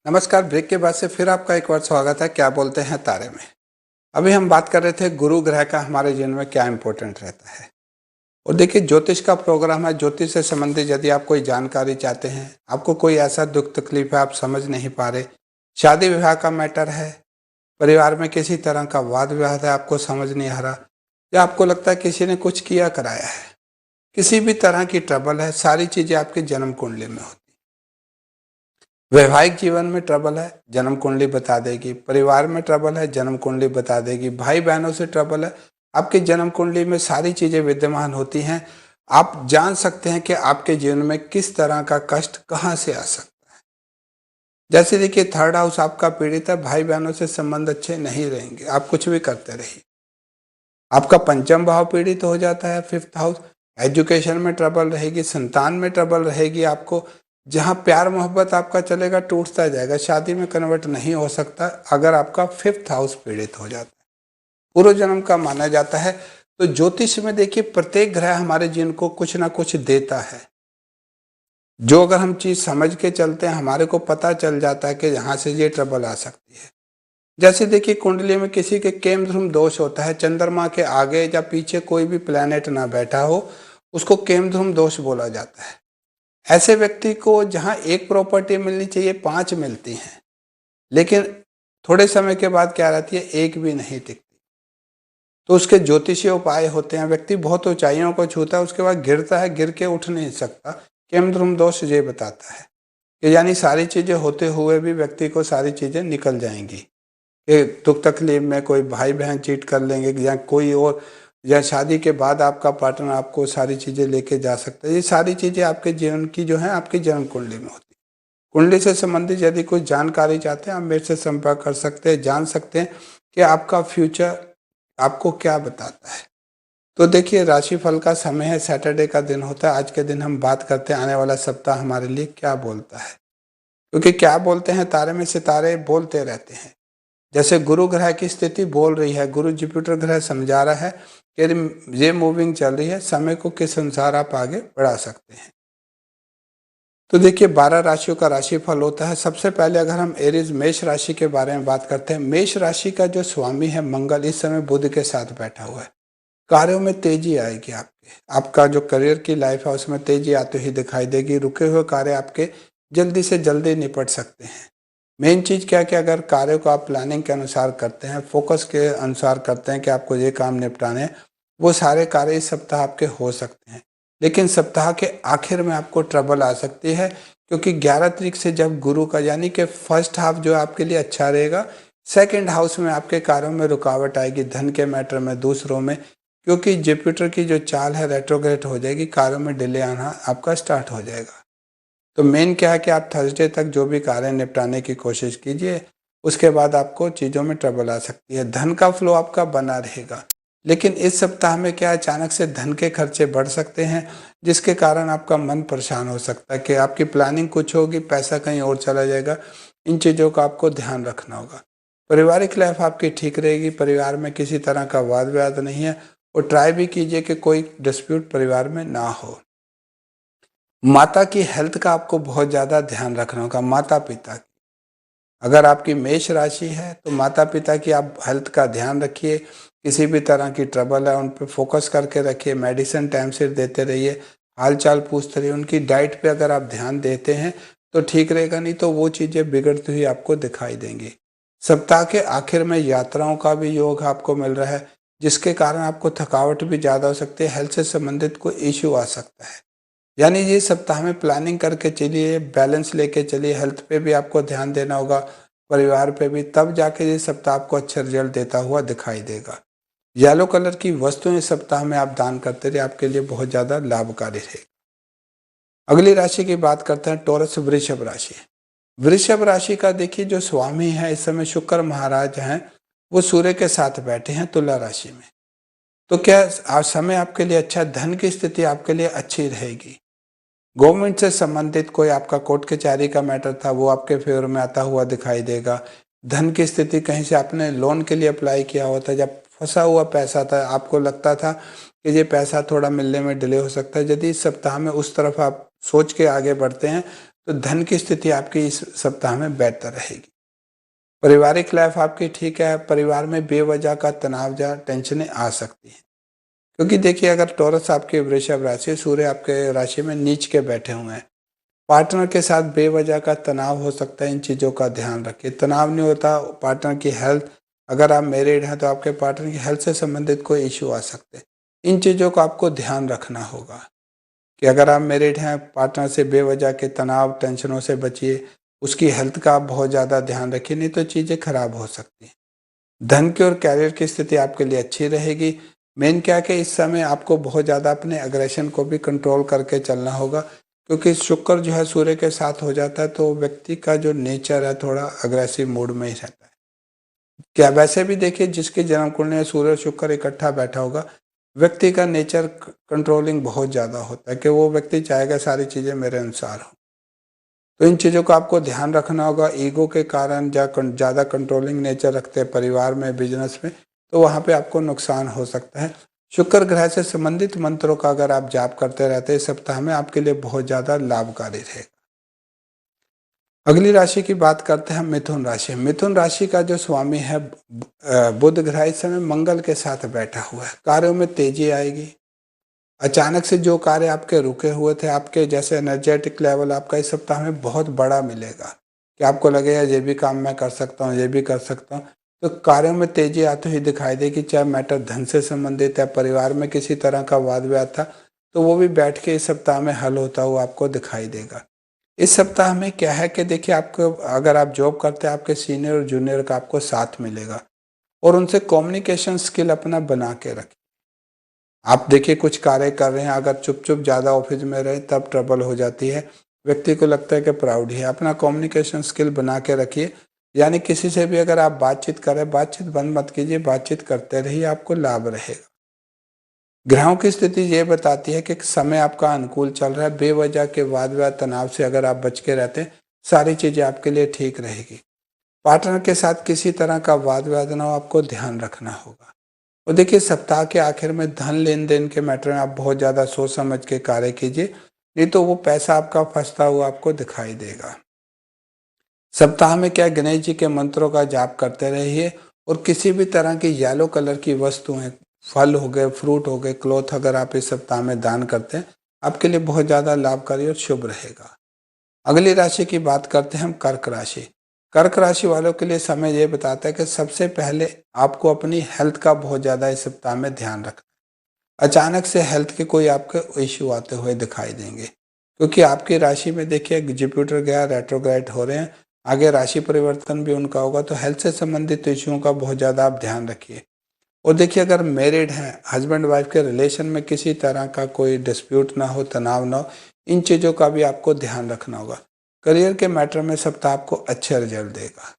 नमस्कार। ब्रेक के बाद से फिर आपका एक बार स्वागत है क्या बोलते हैं तारे में। अभी हम बात कर रहे थे गुरु ग्रह का हमारे जीवन में क्या इंपॉर्टेंट रहता है। और देखिए, ज्योतिष का प्रोग्राम है। ज्योतिष से संबंधित यदि आप कोई जानकारी चाहते हैं, आपको कोई ऐसा दुख तकलीफ है आप समझ नहीं पा रहे, शादी विवाह का मैटर है, परिवार में किसी तरह का वाद विवाद है, आपको समझ नहीं आ रहा, या आपको लगता है किसी ने कुछ किया कराया है, किसी भी तरह की ट्रबल है, सारी चीजें आपकी जन्म कुंडली में होती। वैवाहिक जीवन में ट्रबल है, जन्म कुंडली बता देगी। परिवार में ट्रबल है, जन्म कुंडली बता देगी। भाई बहनों से ट्रबल है, आपकी जन्म कुंडली में सारी चीजें विद्यमान होती हैं। आप जान सकते हैं कि आपके जीवन में किस तरह का कष्ट कहाँ से आ सकता है। जैसे देखिए, 3rd हाउस आपका पीड़ित है, भाई बहनों से संबंध अच्छे नहीं रहेंगे, आप कुछ भी करते रहिए। आपका 5th भाव पीड़ित हो जाता है, 5th हाउस, एजुकेशन में ट्रबल रहेगी, संतान में ट्रबल रहेगी। आपको जहाँ प्यार मोहब्बत आपका चलेगा टूटता जाएगा, शादी में कन्वर्ट नहीं हो सकता अगर आपका 5th हाउस पीड़ित हो जाता है। पूर्व जन्म का माना जाता है। तो ज्योतिष में देखिए, प्रत्येक ग्रह हमारे जीवन को कुछ ना कुछ देता है। जो अगर हम चीज समझ के चलते हैं, हमारे को पता चल जाता है कि यहाँ से ये ट्रबल आ सकती है। जैसे देखिए, कुंडली में किसी के केम ध्रुम दोष होता है, चंद्रमा के आगे या पीछे कोई भी प्लैनेट ना बैठा हो, उसको केम ध्रुम दोष बोला जाता है। ऐसे व्यक्ति को जहां एक प्रॉपर्टी मिलनी चाहिए 5 मिलती हैं, लेकिन थोड़े समय के बाद क्या रहती है, एक भी नहीं टिकती। तो उसके ज्योतिषीय उपाय होते हैं। व्यक्ति बहुत ऊंचाइयों को छूता है, उसके बाद गिरता है, गिर के उठ नहीं सकता। केमद्रुम दोष ये बताता है कि यानी सारी चीजें होते हुए भी व्यक्ति को सारी चीजें निकल जाएंगी। कि दुख तकलीफ में कोई भाई बहन चीट कर लेंगे, या कोई और, या शादी के बाद आपका पार्टनर आपको सारी चीजें लेके जा सकता है। ये सारी चीजें आपके जीवन की जो है आपकी जन्म कुंडली में होती है। कुंडली से संबंधित यदि कुछ जानकारी चाहते हैं, आप मेरे से संपर्क कर सकते हैं, जान सकते हैं कि आपका फ्यूचर आपको क्या बताता है। तो देखिए राशिफल का समय है, सैटरडे का दिन होता है। आज के दिन हम बात करते हैं आने वाला सप्ताह हमारे लिए क्या बोलता है, क्योंकि क्या बोलते हैं तारे में सितारे बोलते रहते हैं। जैसे गुरु ग्रह की स्थिति बोल रही है, गुरु जुपिटर ग्रह समझा रहा है कि ये मूविंग चल रही है, समय को किस अनुसार आप आगे बढ़ा सकते हैं। तो देखिए 12 राशियों का राशिफल होता है। सबसे पहले अगर हम एरीज मेष राशि के बारे में बात करते हैं, मेष राशि का जो स्वामी है मंगल इस समय बुध के साथ बैठा हुआ है। कार्यों में तेजी आएगी, आपका जो करियर की लाइफ है उसमें तेजी आती हुई दिखाई देगी। रुके हुए कार्य आपके जल्दी से जल्दी निपट सकते हैं। मेन चीज़ क्या है कि अगर कार्य को आप प्लानिंग के अनुसार करते हैं, फोकस के अनुसार करते हैं कि आपको ये काम निपटाने हैं, वो सारे कार्य इस सप्ताह आपके हो सकते हैं। लेकिन सप्ताह के आखिर में आपको ट्रबल आ सकती है, क्योंकि 11 तारीख से जब गुरु का यानी कि फर्स्ट हाफ जो आपके लिए अच्छा रहेगा, सेकेंड हाउस में आपके कार्यों में रुकावट आएगी, धन के मैटर में, दूसरों में, क्योंकि जुपिटर की जो चाल है रेट्रोग्रेड हो जाएगी, कार्यों में डिले आना आपका स्टार्ट हो जाएगा। तो मेन क्या है कि आप थर्सडे तक जो भी कार्य निपटाने की कोशिश कीजिए, उसके बाद आपको चीज़ों में ट्रबल आ सकती है। धन का फ्लो आपका बना रहेगा, लेकिन इस सप्ताह में क्या अचानक से धन के खर्चे बढ़ सकते हैं, जिसके कारण आपका मन परेशान हो सकता है कि आपकी प्लानिंग कुछ होगी, पैसा कहीं और चला जाएगा। इन चीज़ों का आपको ध्यान रखना होगा। पारिवारिक लाइफ आपकी ठीक रहेगी, परिवार में किसी तरह का वाद विवाद नहीं है, और ट्राई भी कीजिए कि कोई डिस्प्यूट परिवार में ना हो। माता की हेल्थ का आपको बहुत ज़्यादा ध्यान रखना होगा। माता पिता की, अगर आपकी मेष राशि है तो माता पिता की आप हेल्थ का ध्यान रखिए। किसी भी तरह की ट्रबल है उन पर फोकस करके रखिए, मेडिसिन टाइम से देते रहिए, हाल चाल पूछते रहिए। उनकी डाइट पे अगर आप ध्यान देते हैं तो ठीक रहेगा, नहीं तो वो चीज़ें बिगड़ती हुई आपको दिखाई देंगी। सप्ताह के आखिर में यात्राओं का भी योग आपको मिल रहा है, जिसके कारण आपको थकावट भी ज़्यादा हो सकती है, हेल्थ से संबंधित कोई इश्यू आ सकता है। यानी ये सप्ताह में प्लानिंग करके चलिए, बैलेंस लेके चलिए, हेल्थ पे भी आपको ध्यान देना होगा, परिवार पे भी, तब जाके ये सप्ताह आपको अच्छा रिजल्ट देता हुआ दिखाई देगा। येलो कलर की वस्तुएं इस सप्ताह में आप दान करते रहे, आपके लिए बहुत ज़्यादा लाभकारी रहेगा। अगली राशि की बात करते हैं, टॉरस वृषभ राशि। वृषभ राशि का देखिए जो स्वामी है इस समय शुक्र महाराज हैं, वो सूर्य के साथ बैठे हैं तुला राशि में। तो क्या आज समय आपके लिए अच्छा, धन की स्थिति आपके लिए अच्छी रहेगी। गवर्नमेंट से संबंधित कोई आपका कोर्ट कचहरी का मैटर था, वो आपके फेवर में आता हुआ दिखाई देगा। धन की स्थिति, कहीं से आपने लोन के लिए अप्लाई किया होता, जब फंसा हुआ पैसा था, आपको लगता था कि ये पैसा थोड़ा मिलने में डिले हो सकता है, यदि इस सप्ताह में उस तरफ आप सोच के आगे बढ़ते हैं तो धन की स्थिति आपकी इस सप्ताह में बेहतर रहेगी। पारिवारिक लाइफ आपकी ठीक है, परिवार में बेवजह का तनाव या टेंशनें आ सकती हैं, क्योंकि देखिए अगर टॉरस आपके वृषभ राशि, सूर्य आपके राशि में नीच के बैठे हुए हैं, पार्टनर के साथ बेवजह का तनाव हो सकता है। इन चीज़ों का ध्यान रखिए। तनाव नहीं होता, पार्टनर की हेल्थ, अगर आप मैरिड हैं तो आपके पार्टनर की हेल्थ से संबंधित कोई इश्यू आ सकते हैं। इन चीज़ों का आपको ध्यान रखना होगा कि अगर आप मैरिड हैं, पार्टनर से बेवजह के तनाव टेंशनों से बचिए, उसकी हेल्थ का आप बहुत ज़्यादा ध्यान रखिए, नहीं तो चीज़ें खराब हो सकती हैं। धन की और कैरियर की स्थिति आपके लिए अच्छी रहेगी। मेन क्या है कि इस समय आपको बहुत ज़्यादा अपने एग्रेशन को भी कंट्रोल करके चलना होगा, क्योंकि शुक्र जो है सूर्य के साथ हो जाता है तो व्यक्ति का जो नेचर है थोड़ा अग्रेसिव मूड में ही रहता है। क्या वैसे भी देखिए जिसके जन्म कुंडली में सूर्य शुक्र इकट्ठा बैठा होगा, व्यक्ति का नेचर कंट्रोलिंग बहुत ज़्यादा होता है कि वो व्यक्ति चाहेगा सारी चीज़ें मेरे अनुसार हो। तो इन चीज़ों का आपको ध्यान रखना होगा। ईगो के कारण ज़्यादा कंट्रोलिंग नेचर रखते हैं परिवार में, बिजनेस में, तो वहाँ पे आपको नुकसान हो सकता है। शुक्र ग्रह से संबंधित मंत्रों का अगर आप जाप करते रहते हैं इस सप्ताह में, आपके लिए बहुत ज़्यादा लाभकारी रहेगा। अगली राशि की बात करते हैं, मिथुन राशि। मिथुन राशि का जो स्वामी है बुध ग्रह इस समय मंगल के साथ बैठा हुआ है। कार्यों में तेजी आएगी। अचानक से जो कार्य आपके रुके हुए थे, आपके जैसे एनर्जेटिक लेवल आपका इस सप्ताह में बहुत बड़ा मिलेगा कि आपको लगेगा ये भी काम मैं कर सकता हूँ, ये भी कर सकता हूँ। तो कार्यों में तेजी आती हुई दिखाई देगी। चाहे मैटर धन से संबंधित है, परिवार में किसी तरह का वाद विवाद था, तो वो भी बैठ के इस सप्ताह में हल होता हुआ आपको दिखाई देगा। इस सप्ताह में क्या है कि देखिए आपको, अगर आप जॉब करते हैं, आपके सीनियर और जूनियर का आपको साथ मिलेगा, और उनसे कम्युनिकेशन स्किल अपना बना के रखें। आप देखिए कुछ कार्य कर रहे हैं, अगर चुप चुप ज़्यादा ऑफिस में रहे तब ट्रबल हो जाती है। व्यक्ति को लगता है कि प्राउड है। अपना कम्युनिकेशन स्किल बना के रखिए, यानी किसी से भी अगर आप बातचीत करें, बातचीत बंद मत कीजिए, बातचीत करते रहिए, आपको लाभ रहेगा। ग्रहों की स्थिति ये बताती है कि समय आपका अनुकूल चल रहा है, बेवजह के वाद विवाद तनाव से अगर आप बच के रहते हैं, सारी चीजें आपके लिए ठीक रहेगी। पार्टनर के साथ किसी तरह का वाद विवाद ना हो, आपको ध्यान रखना होगा। और देखिए, सप्ताह के आखिर में धन लेन देन के मैटर में आप बहुत ज्यादा सोच समझ के कार्य कीजिए, नहीं तो वो पैसा आपका फंसता हुआ आपको दिखाई देगा। सप्ताह में क्या, गणेश जी के मंत्रों का जाप करते रहिए और किसी भी तरह की येलो कलर की वस्तुएं, फल हो गए, फ्रूट हो गए, क्लॉथ अगर आप इस सप्ताह में दान करते हैं, आपके लिए बहुत ज्यादा लाभकारी और शुभ रहेगा। अगली राशि की बात करते हैं हम, कर्क राशि। कर्क राशि वालों के लिए समय ये बताता है कि सबसे पहले आपको अपनी हेल्थ का बहुत ज्यादा इस सप्ताह में ध्यान रखना। अचानक से हेल्थ के कोई आपके इश्यू आते हुए दिखाई देंगे, क्योंकि आपकी राशि में देखिए जुपिटर गया, रेट्रोग्रेड हो रहे हैं, आगे राशि परिवर्तन भी उनका होगा, तो हेल्थ से संबंधित इश्यूओं का बहुत ज्यादा आप ध्यान रखिए। और देखिए, अगर मैरिड हैं, हस्बैंड वाइफ के रिलेशन में किसी तरह का कोई डिस्प्यूट ना हो, तनाव ना हो, इन चीज़ों का भी आपको ध्यान रखना होगा। करियर के मैटर में सप्ताह आपको अच्छे रिजल्ट देगा।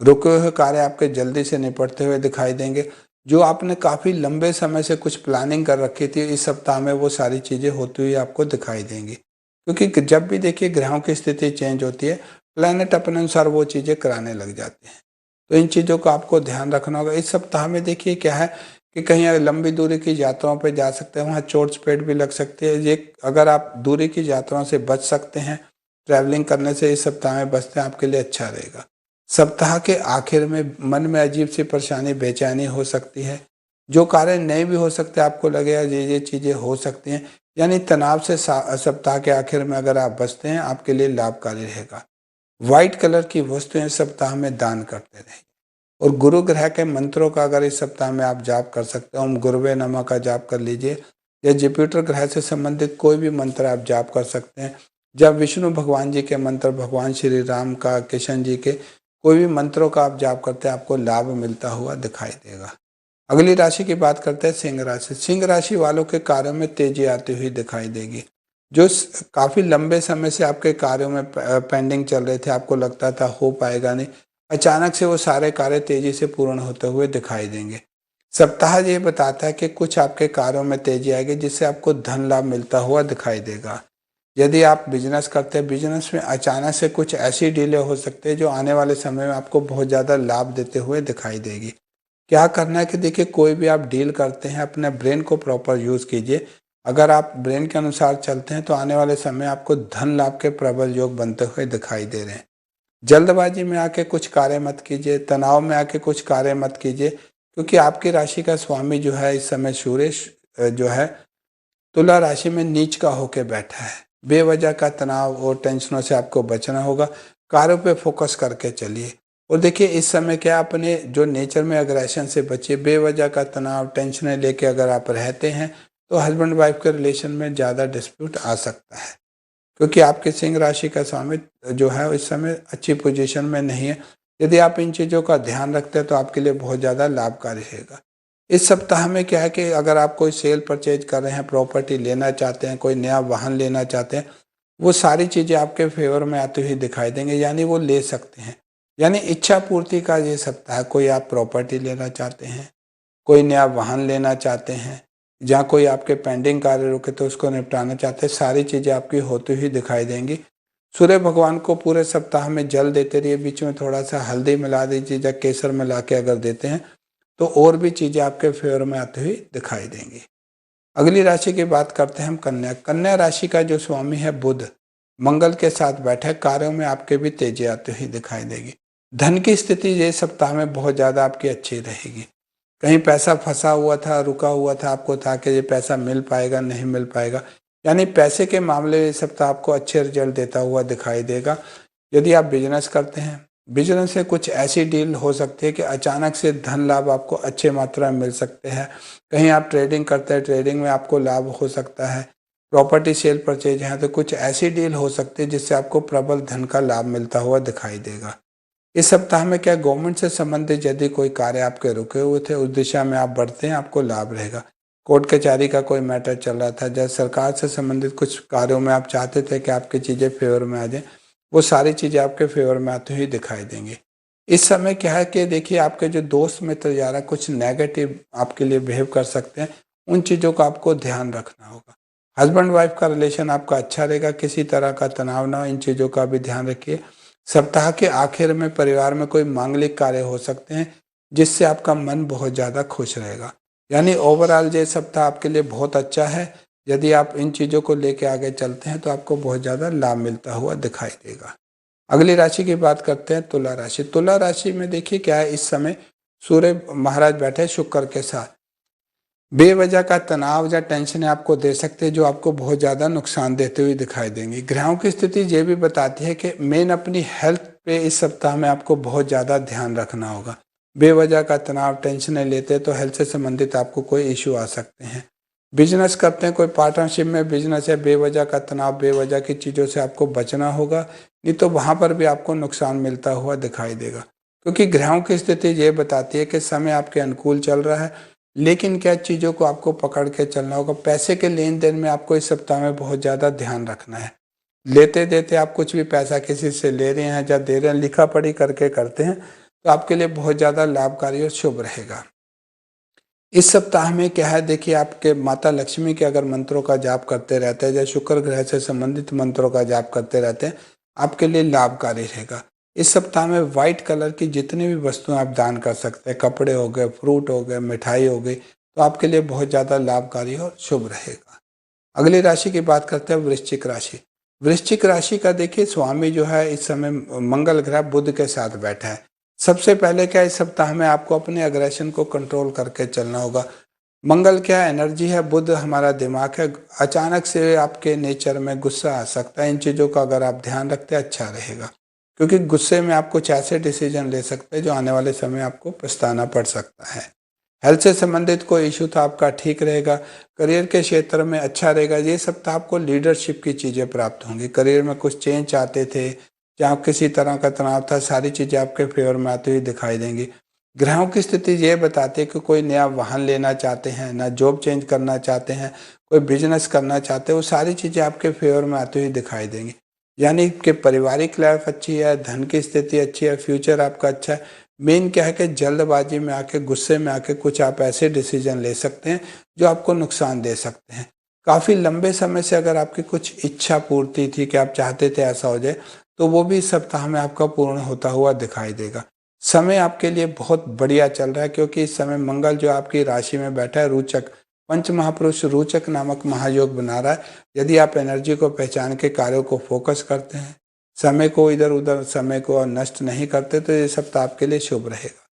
रुके हुए कार्य आपके जल्दी से निपटते हुए दिखाई देंगे। जो आपने काफ़ी लंबे समय से कुछ प्लानिंग कर रखी थी, इस सप्ताह में वो सारी चीज़ें होती हुई आपको दिखाई देंगी, क्योंकि जब भी देखिए ग्रहों की स्थिति चेंज होती है, प्लैनेट अपने अनुसार वो चीज़ें कराने लग जाते हैं। तो इन चीज़ों का आपको ध्यान रखना होगा। इस सप्ताह में देखिए क्या है कि कहीं लंबी दूरी की यात्राओं पे जा सकते हैं, वहाँ चोट चपेट भी लग सकती है। ये अगर आप दूरी की यात्राओं से बच सकते हैं, ट्रैवलिंग करने से इस सप्ताह में बचते हैं, आपके लिए अच्छा रहेगा। सप्ताह के आखिर में मन में अजीब सी परेशानी, बेचैनी हो सकती है। जो कार्य नहीं भी हो सकते, आपको लगेगा ये चीज़ें हो सकती हैं, यानी तनाव से सप्ताह के आखिर में अगर आप बचते हैं, आपके लिए लाभकारी रहेगा। व्हाइट कलर की वस्तुएं सप्ताह में दान करते रहें। और गुरु ग्रह के मंत्रों का अगर इस सप्ताह में आप जाप कर सकते हो, ओम गुरुवे नमः का जाप कर लीजिए, या जुपिटर ग्रह से संबंधित कोई भी मंत्र आप जाप कर सकते हैं। जब विष्णु भगवान जी के मंत्र, भगवान श्री राम का, कृष्ण जी के कोई भी मंत्रों का आप जाप करते हैं, आपको लाभ मिलता हुआ दिखाई देगा। अगली राशि की बात करते हैं, सिंह राशि। सिंह राशि वालों के कार्यों में तेजी आती हुई दिखाई देगी। जो काफी लंबे समय से आपके कार्यों में पेंडिंग चल रहे थे, आपको लगता था हो पाएगा नहीं, अचानक से वो सारे कार्य तेजी से पूर्ण होते हुए दिखाई देंगे। सप्ताह ये बताता है कि कुछ आपके कार्यों में तेजी आएगी, जिससे आपको धन लाभ मिलता हुआ दिखाई देगा। यदि आप बिजनेस करते हैं, बिजनेस में अचानक से कुछ ऐसी डीले हो सकती है जो आने वाले समय में आपको बहुत ज़्यादा लाभ देते हुए दिखाई देगी। क्या करना है कि देखिए, कोई भी आप डील करते हैं, अपने ब्रेन को प्रॉपर यूज़ कीजिए। अगर आप ब्रेन के अनुसार चलते हैं तो आने वाले समय आपको धन लाभ के प्रबल योग बनते हुए दिखाई दे रहे हैं। जल्दबाजी में आके कुछ कार्य मत कीजिए, तनाव में आके कुछ कार्य मत कीजिए, क्योंकि आपकी राशि का स्वामी जो है इस समय सूर्य जो है तुला राशि में नीच का होके बैठा है। बेवजह का तनाव और टेंशनों से आपको बचना होगा। कार्यों पे फोकस करके चलिए। और देखिए, इस समय क्या, अपने जो नेचर में अग्रेशन से बचिए। बेवजह का तनाव, टेंशनें लेके अगर आप रहते हैं तो हस्बैंड वाइफ के रिलेशन में ज़्यादा डिस्प्यूट आ सकता है, क्योंकि आपके सिंह राशि का स्वामी जो है इस समय अच्छी पोजीशन में नहीं है। यदि आप इन चीज़ों का ध्यान रखते हैं तो आपके लिए बहुत ज़्यादा लाभकारी रहेगा। इस सप्ताह में क्या है कि अगर आप कोई सेल परचेज कर रहे हैं, प्रॉपर्टी लेना चाहते हैं, कोई नया वाहन लेना चाहते हैं, वो सारी चीज़ें आपके फेवर में आती हुई दिखाई देंगे, यानी वो ले सकते हैं। यानी इच्छा पूर्ति का ये सप्ताह। कोई आप प्रॉपर्टी लेना चाहते हैं, कोई नया वाहन लेना चाहते हैं, जहाँ कोई आपके पेंडिंग कार्य रुके तो उसको निपटाना चाहते हैं, सारी चीज़ें आपकी होती हुई दिखाई देंगी। सूर्य भगवान को पूरे सप्ताह में जल देते रहिए, बीच में थोड़ा सा हल्दी मिला दीजिए या केसर मिला के अगर देते हैं तो और भी चीज़ें आपके फेवर में आती हुई दिखाई देंगी। अगली राशि की बात करते हैं हम, कन्या। कन्या राशि का जो स्वामी है बुध मंगल के साथ बैठे, कार्यों में आपके भी तेजी आती हुई दिखाई देगी। धन की स्थिति ये सप्ताह में बहुत ज़्यादा आपकी अच्छी रहेगी। कहीं पैसा फंसा हुआ था, रुका हुआ था, आपको था कि ये पैसा मिल पाएगा, नहीं मिल पाएगा, यानी पैसे के मामले में इस सप्ताह आपको अच्छे रिजल्ट देता हुआ दिखाई देगा। यदि आप बिजनेस करते हैं, बिजनेस से कुछ ऐसी डील हो सकती है कि अचानक से धन लाभ आपको अच्छे मात्रा में मिल सकते हैं। कहीं आप ट्रेडिंग करते हैं, ट्रेडिंग में आपको लाभ हो सकता है। प्रॉपर्टी सेल परचेज है तो कुछ ऐसी डील हो सकती है जिससे आपको प्रबल धन का लाभ मिलता हुआ दिखाई देगा। इस सप्ताह में क्या, गवर्नमेंट से संबंधित यदि कोई कार्य आपके रुके हुए थे, उस दिशा में आप बढ़ते हैं, आपको लाभ रहेगा। कोर्ट कचहरी का कोई मैटर चल रहा था, जैसे सरकार से संबंधित कुछ कार्यों में आप चाहते थे कि आपकी चीज़ें फेवर में आ जाए, वो सारी चीज़ें आपके फेवर में आती हुई दिखाई देंगी। इस समय क्या है कि देखिए, आपके जो दोस्त मित्र यारा कुछ नेगेटिव आपके लिए बिहेव कर सकते हैं, उन चीज़ों का आपको ध्यान रखना होगा। हस्बैंड वाइफ का रिलेशन आपका अच्छा रहेगा, किसी तरह का तनाव ना हो, इन चीज़ों का भी ध्यान रखिए। सप्ताह के आखिर में परिवार में कोई मांगलिक कार्य हो सकते हैं जिससे आपका मन बहुत ज़्यादा खुश रहेगा। यानी ओवरऑल ये सप्ताह आपके लिए बहुत अच्छा है। यदि आप इन चीज़ों को लेके आगे चलते हैं तो आपको बहुत ज़्यादा लाभ मिलता हुआ दिखाई देगा। अगली राशि की बात करते हैं तुला राशि। तुला राशि में देखिए क्या है, इस समय सूर्य महाराज बैठे शुक्र के साथ। बेवजह का तनाव या टेंशन आपको दे सकते हैं जो आपको बहुत ज़्यादा नुकसान देते हुए दिखाई देंगे। ग्रहों की स्थिति ये भी बताती है कि मेन अपनी हेल्थ पे इस सप्ताह में आपको बहुत ज़्यादा ध्यान रखना होगा। बेवजह का तनाव टेंशन लेते हैं तो हेल्थ से संबंधित आपको कोई इशू आ सकते हैं। बिजनेस करते हैं, कोई पार्टनरशिप में बिजनेस है, बेवजह का तनाव बेवजह की चीज़ों से आपको बचना होगा, नहीं तो वहाँ पर भी आपको नुकसान मिलता हुआ दिखाई देगा। क्योंकि ग्रहों की स्थिति ये बताती है कि समय आपके अनुकूल चल रहा है, लेकिन क्या चीज़ों को आपको पकड़ के चलना होगा। पैसे के लेन देन में आपको इस सप्ताह में बहुत ज़्यादा ध्यान रखना है। लेते देते आप कुछ भी पैसा किसी से ले रहे हैं या दे रहे हैं, लिखा पढ़ी करके करते हैं तो आपके लिए बहुत ज़्यादा लाभकारी और शुभ रहेगा। इस सप्ताह में क्या है, देखिए आपके माता लक्ष्मी के अगर मंत्रों का जाप करते रहते हैं या शुक्र ग्रह से संबंधित मंत्रों का जाप करते रहते हैं, आपके लिए लाभकारी रहेगा। इस सप्ताह में व्हाइट कलर की जितनी भी वस्तुएं आप दान कर सकते हैं, कपड़े हो गए, फ्रूट हो गए, मिठाई हो गई, तो आपके लिए बहुत ज़्यादा लाभकारी और शुभ रहेगा। अगली राशि की बात करते हैं वृश्चिक राशि। वृश्चिक राशि का देखिए स्वामी जो है इस समय मंगल ग्रह बुध के साथ बैठा है। सबसे पहले क्या, इस सप्ताह में आपको अपने अग्रेशन को कंट्रोल करके चलना होगा। मंगल क्या एनर्जी है, बुध हमारा दिमाग है। अचानक से आपके नेचर में गुस्सा आ सकता है। इन चीज़ों का अगर आप ध्यान रखते हैं अच्छा रहेगा, क्योंकि गुस्से में आप कुछ ऐसे डिसीजन ले सकते हैं जो आने वाले समय आपको पछताना पड़ सकता है। हेल्थ से संबंधित कोई इशू तो आपका ठीक रहेगा। करियर के क्षेत्र में अच्छा रहेगा। ये सप्ताह आपको लीडरशिप की चीज़ें प्राप्त होंगी। करियर में कुछ चेंज चाहते थे, जहाँ किसी तरह का तनाव था, सारी चीज़ें आपके फेवर में आती हुई दिखाई देंगी। ग्रहों की स्थिति ये बताती है कि कोई नया वाहन लेना चाहते हैं, ना जॉब चेंज करना चाहते हैं, कोई बिजनेस करना चाहते हैं, वो सारी चीज़ें आपके फेवर में आती हुई दिखाई देंगी। यानी कि पारिवारिक लाइफ अच्छी है, धन की स्थिति अच्छी है, फ्यूचर आपका अच्छा है। मेन क्या है कि जल्दबाजी में आके, गुस्से में आके कुछ आप ऐसे डिसीजन ले सकते हैं जो आपको नुकसान दे सकते हैं। काफ़ी लंबे समय से अगर आपकी कुछ इच्छा पूर्ति थी कि आप चाहते थे ऐसा हो जाए, तो वो भी इस सप्ताह में आपका पूर्ण होता हुआ दिखाई देगा। समय आपके लिए बहुत बढ़िया चल रहा है, क्योंकि इस समय मंगल जो आपकी राशि में बैठा है, रोचक पंच महापुरुष रोचक नामक महायोग बना रहा है। यदि आप एनर्जी को पहचान के कार्यों को फोकस करते हैं, समय को इधर उधर समय को नष्ट नहीं करते, तो ये सप्ताह आपके लिए शुभ रहेगा।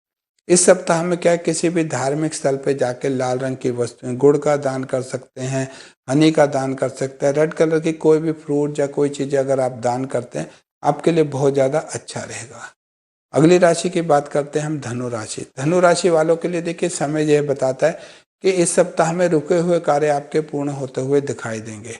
इस सप्ताह में क्या, किसी भी धार्मिक स्थल पे जाके लाल रंग की वस्तुएं, गुड़ का दान कर सकते हैं, हनी का दान कर सकते हैं। रेड कलर की कोई भी फ्रूट या कोई चीज़ अगर आप दान करते हैं, आपके लिए बहुत ज़्यादा अच्छा रहेगा। अगली राशि की बात करते हैं हम धनु राशि। धनु राशि वालों के लिए देखिए समय यह बताता है कि इस सप्ताह में रुके हुए कार्य आपके पूर्ण होते हुए दिखाई देंगे।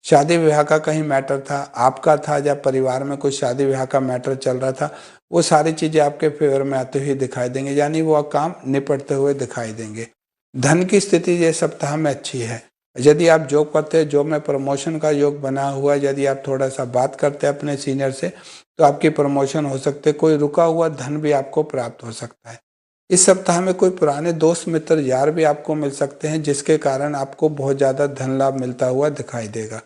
शादी विवाह का कहीं मैटर था, आपका था, या परिवार में कोई शादी विवाह का मैटर चल रहा था, वो सारी चीज़ें आपके फेवर में आते हुए दिखाई देंगे। यानी वो काम निपटते हुए दिखाई देंगे। धन की स्थिति ये सप्ताह में अच्छी है। यदि आप जॉब करते हैं, जॉब में प्रमोशन का योग बना हुआ है। यदि आप थोड़ा सा बात करते हैं अपने सीनियर से, तो आपकी प्रमोशन हो सकते है। कोई रुका हुआ धन भी आपको प्राप्त हो सकता है। इस सप्ताह में कोई पुराने दोस्त मित्र यार भी आपको मिल सकते हैं, जिसके कारण आपको बहुत ज़्यादा धन लाभ मिलता हुआ दिखाई देगा।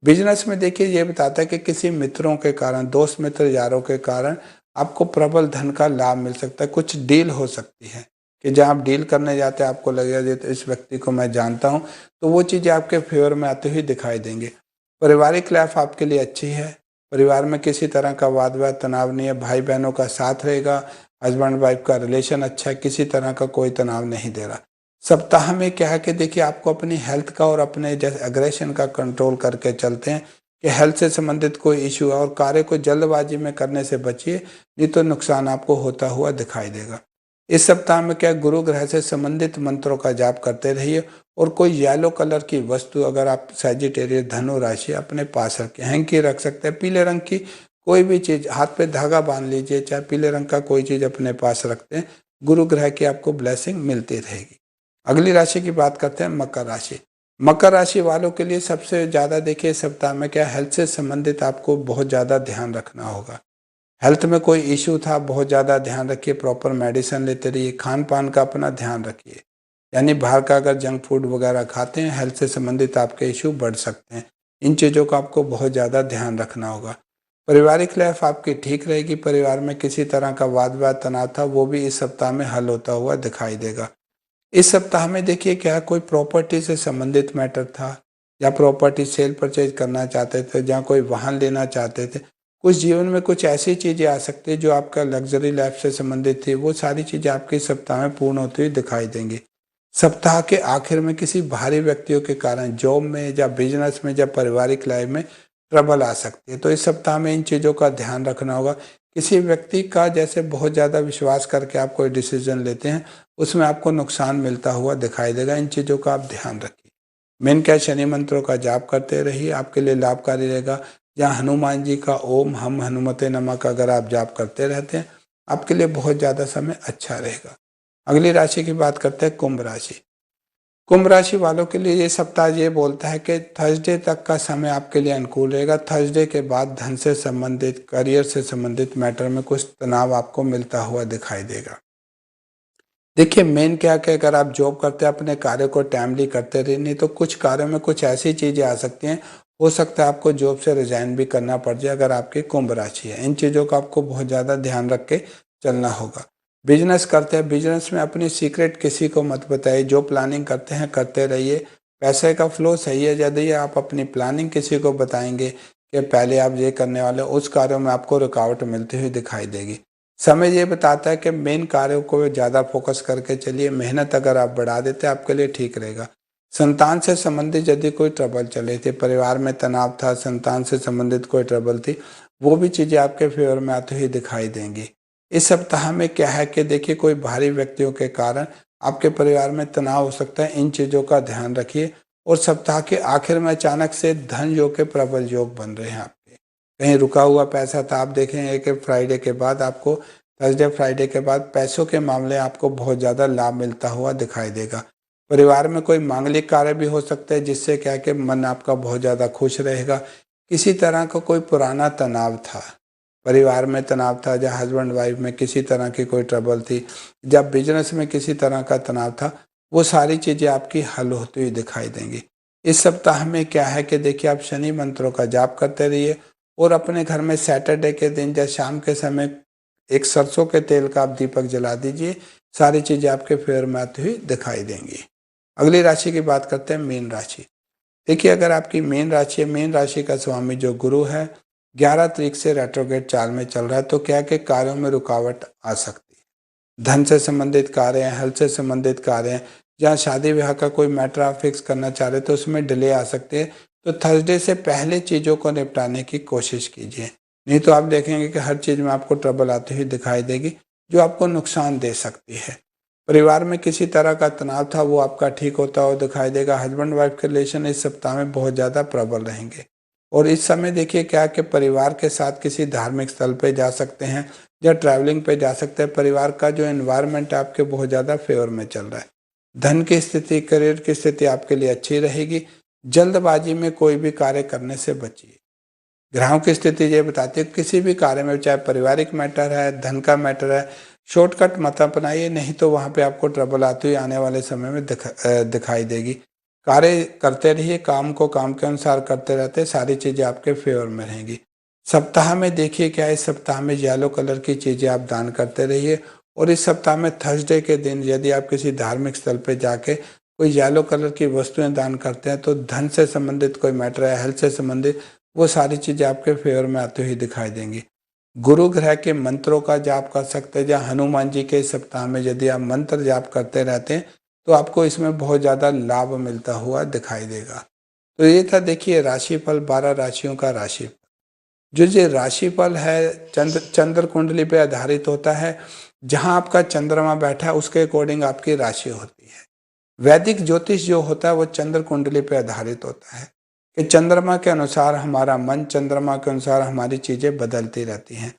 बिजनेस में देखिए ये बताता है कि किसी मित्रों के कारण, दोस्त मित्र यारों के कारण आपको प्रबल धन का लाभ मिल सकता है। कुछ डील हो सकती है कि जहाँ आप डील करने जाते हैं, आपको लगेगा तो इस व्यक्ति को मैं जानता हूँ, तो वो चीज़ें आपके फेवर में आते हुए दिखाई देंगे। पारिवारिक लाइफ आपके लिए अच्छी है। परिवार में किसी तरह का वाद विवाद तनाव नहीं है। भाई बहनों का साथ रहेगा। हस्बैंड वाइफ का रिलेशन अच्छा है। किसी तरह का कोई तनाव नहीं दे रहा। सप्ताह में क्या है कि देखिए आपको अपनी हेल्थ का और अपने जैसे एग्रेशन का कंट्रोल करके चलते हैं कि हेल्थ से संबंधित कोई इशू है, और कार्य को जल्दबाजी में करने से बचिए, नहीं तो नुकसान आपको होता हुआ दिखाई देगा। इस सप्ताह में क्या, गुरु ग्रह से संबंधित मंत्रों का जाप करते रहिए, और कोई येलो कलर की वस्तु अगर आप सैजिटेरियस धनु राशि अपने पास रखें, हैंकी रख सकते हैं, पीले रंग की कोई भी चीज़, हाथ पे धागा बांध लीजिए, चाहे पीले रंग का कोई चीज़ अपने पास रखते हैं, गुरु ग्रह की आपको ब्लेसिंग मिलती रहेगी। अगली राशि की बात करते हैं मकर राशि। मकर राशि वालों के लिए सबसे ज़्यादा देखिए सप्ताह में क्या, हेल्थ से संबंधित आपको बहुत ज़्यादा ध्यान रखना होगा। हेल्थ में कोई इशू था, बहुत ज़्यादा ध्यान रखिए। प्रॉपर मेडिसिन लेते रहिए। खान पान का अपना ध्यान रखिए। यानी बाहर का अगर जंक फूड वगैरह खाते हैं, हेल्थ से संबंधित आपके इश्यू बढ़ सकते हैं। इन चीज़ों का आपको बहुत ज़्यादा ध्यान रखना होगा। पारिवारिक लाइफ आपकी ठीक रहेगी। परिवार में किसी तरह का वाद विवाद तनाव था, वो भी इस सप्ताह में हल होता हुआ दिखाई देगा। इस सप्ताह में देखिए क्या कोई प्रॉपर्टी से संबंधित मैटर था, या प्रॉपर्टी सेल परचेज करना चाहते थे, या कोई वाहन लेना चाहते थे, कुछ जीवन में कुछ ऐसी चीज़ें आ सकती है जो आपका लग्जरी लाइफ से संबंधित थी, वो सारी चीज़ें आपके इस सप्ताह में पूर्ण होती हुई दिखाई देंगी। सप्ताह के आखिर में किसी बाहरी व्यक्तियों के कारण जॉब में या बिजनेस में या पारिवारिक लाइफ में ट्रबल आ सकती है। तो इस सप्ताह में इन चीज़ों का ध्यान रखना होगा। किसी व्यक्ति का जैसे बहुत ज़्यादा विश्वास करके आप कोई डिसीजन लेते हैं, उसमें आपको नुकसान मिलता हुआ दिखाई देगा। इन चीज़ों का आप ध्यान रखिए। मेन क्या, शनि मंत्रों का जाप करते रहिए, आपके लिए लाभकारी रहेगा। या हनुमान जी का ओम हम हनुमते नमः का अगर आप जाप करते रहते हैं, आपके लिए बहुत ज़्यादा समय अच्छा रहेगा। अगली राशि की बात करते हैं, कुंभ राशि। कुंभ राशि वालों के लिए ये सप्ताह ये बोलता है कि थर्सडे तक का समय आपके लिए अनुकूल रहेगा। थर्सडे के बाद धन से संबंधित, करियर से संबंधित मैटर में कुछ तनाव आपको मिलता हुआ दिखाई देगा। देखिए मेन क्या कि अगर आप जॉब करते हैं, अपने कार्य को टाइमली करते रहिए, नहीं तो कुछ कार्यों में कुछ ऐसी चीज़ें आ सकती हैं, हो सकता है आपको जॉब से रिजाइन भी करना पड़ जाए अगर आपकी कुंभ राशि है। इन चीज़ों का आपको बहुत ज़्यादा ध्यान रख के चलना होगा। बिजनेस करते हैं, बिजनेस में अपनी सीक्रेट किसी को मत बताइए। जो प्लानिंग करते हैं करते रहिए। पैसे का फ्लो सही है, यदि आप अपनी प्लानिंग किसी को बताएंगे कि पहले आप ये करने वाले, उस कार्यों में आपको रुकावट मिलती हुई दिखाई देगी। समय ये बताता है कि मेन कार्यों को ज़्यादा फोकस करके चलिए। मेहनत अगर आप बढ़ा देते हैं, आपके लिए ठीक रहेगा। संतान से संबंधित यदि कोई ट्रबल चले थे, परिवार में तनाव था, संतान से संबंधित कोई ट्रबल थी, वो भी चीज़ें आपके फेवर में आती हुई दिखाई देंगी। इस सप्ताह में क्या है कि देखिए कोई बाहरी व्यक्तियों के कारण आपके परिवार में तनाव हो सकता है। इन चीज़ों का ध्यान रखिए। और सप्ताह के आखिर में अचानक से धन योग के प्रबल योग बन रहे हैं आपके। कहीं रुका हुआ पैसा था, आप देखेंगे कि फ्राइडे के बाद आपको, थर्सडे फ्राइडे के बाद पैसों के मामले आपको बहुत ज़्यादा लाभ मिलता हुआ दिखाई देगा। परिवार में कोई मांगलिक कार्य भी हो सकता है, जिससे क्या है कि मन आपका बहुत ज़्यादा खुश रहेगा। किसी तरह का कोई पुराना तनाव था, परिवार में तनाव था, या हस्बैंड वाइफ में किसी तरह की कोई ट्रबल थी, जब बिजनेस में किसी तरह का तनाव था, वो सारी चीज़ें आपकी हल होती हुई दिखाई देंगी। इस सप्ताह में क्या है कि देखिए आप शनि मंत्रों का जाप करते रहिए, और अपने घर में सैटरडे के दिन या शाम के समय एक सरसों के तेल का आप दीपक जला दीजिए। सारी चीज़ें आपके फेवर में आती हुई दिखाई देंगी। अगली राशि की बात करते हैं, मीन राशि। देखिए अगर आपकी मीन राशि है, मीन राशि का स्वामी जो गुरु है 11 तारीख से रेट्रोग्रेड चाल में चल रहा है, तो क्या के कार्यों में रुकावट आ सकती है। धन से संबंधित कार्य हैं, हेल्थ से संबंधित कार्य हैं, जहाँ शादी ब्याह का कोई मैटर आप फिक्स करना चाह रहे तो उसमें डिले आ सकते हैं। तो थर्सडे से पहले चीज़ों को निपटाने की कोशिश कीजिए, नहीं तो आप देखेंगे कि हर चीज़ में आपको ट्रबल आती हुई दिखाई देगी, जो आपको नुकसान दे सकती है। परिवार में किसी तरह का तनाव था, वो आपका ठीक होता हुआ दिखाई देगा। हस्बैंड वाइफ के रिलेशन इस सप्ताह में बहुत ज़्यादा प्रबल रहेंगे। और इस समय देखिए क्या कि परिवार के साथ किसी धार्मिक स्थल पे जा सकते हैं, या ट्रैवलिंग पे जा सकते हैं। परिवार का जो एनवायरनमेंट है आपके बहुत ज़्यादा फेवर में चल रहा है। धन की स्थिति, करियर की स्थिति आपके लिए अच्छी रहेगी। जल्दबाजी में कोई भी कार्य करने से बचिए। ग्रहों की स्थिति ये बताती है किसी भी कार्य में, चाहे पारिवारिक मैटर है, धन का मैटर है, शॉर्टकट मत अपनाइए, नहीं तो वहाँ पे आपको ट्रबल आती हुई आने वाले समय में दिखाई देगी। कार्य करते रहिए, काम को काम के अनुसार करते रहते, सारी चीज़ें आपके फेवर में रहेंगी। सप्ताह में देखिए क्या, इस सप्ताह में येलो कलर की चीज़ें आप दान करते रहिए। और इस सप्ताह में थर्सडे के दिन यदि आप किसी धार्मिक स्थल पर जाके कोई येलो कलर की वस्तुएं दान करते हैं, तो धन से संबंधित कोई मैटर है, हेल्थ से संबंधित, वो सारी चीज़ें आपके फेवर में आती हुई दिखाई देंगी। गुरु ग्रह के मंत्रों का जाप कर सकते हैं, या हनुमान जी के सप्ताह में यदि आप मंत्र जाप करते रहते हैं, तो आपको इसमें बहुत ज़्यादा लाभ मिलता हुआ दिखाई देगा। तो ये था देखिए राशिफल, 12 राशियों का राशिफल। जो ये राशिफल है चंद्र कुंडली पे आधारित होता है। जहाँ आपका चंद्रमा बैठा है उसके अकॉर्डिंग आपकी राशि होती है। वैदिक ज्योतिष जो होता है वो चंद्र कुंडली पे आधारित होता है कि चंद्रमा के अनुसार हमारा मन, चंद्रमा के अनुसार हमारी चीज़ें बदलती रहती हैं।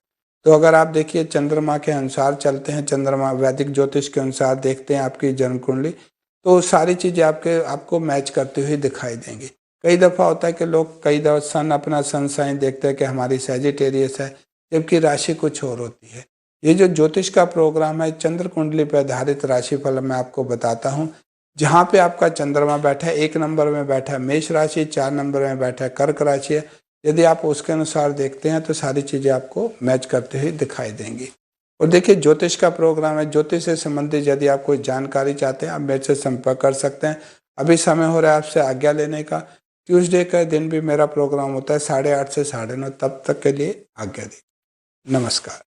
तो अगर आप देखिए चंद्रमा के अनुसार चलते हैं, चंद्रमा वैदिक ज्योतिष के अनुसार देखते हैं आपकी जन्म कुंडली, तो सारी चीज़ें आपको मैच करती हुई दिखाई देंगी। कई दफ़ा होता है कि लोग कई दफ़ा अपना सन साइन देखते हैं कि हमारी सैजिटेरियस है, जबकि राशि कुछ और होती है। ये जो ज्योतिष का प्रोग्राम है चंद्र कुंडली पर आधारित राशिफल मैं आपको बताता हूँ। जहाँ पे आपका चंद्रमा बैठा है 1 नंबर में बैठा है मेष राशि, 4 नंबर में बैठा है कर्क राशि है, यदि आप उसके अनुसार देखते हैं तो सारी चीज़ें आपको मैच करते हुए दिखाई देंगी। और देखिए ज्योतिष का प्रोग्राम है, ज्योतिष से संबंधित यदि आप कोई जानकारी चाहते हैं आप मेरे से संपर्क कर सकते हैं। अभी समय हो रहा है आपसे आज्ञा लेने का। ट्यूसडे का दिन भी मेरा प्रोग्राम होता है 8:30 से 9:30, तब तक के लिए आज्ञा दी। नमस्कार।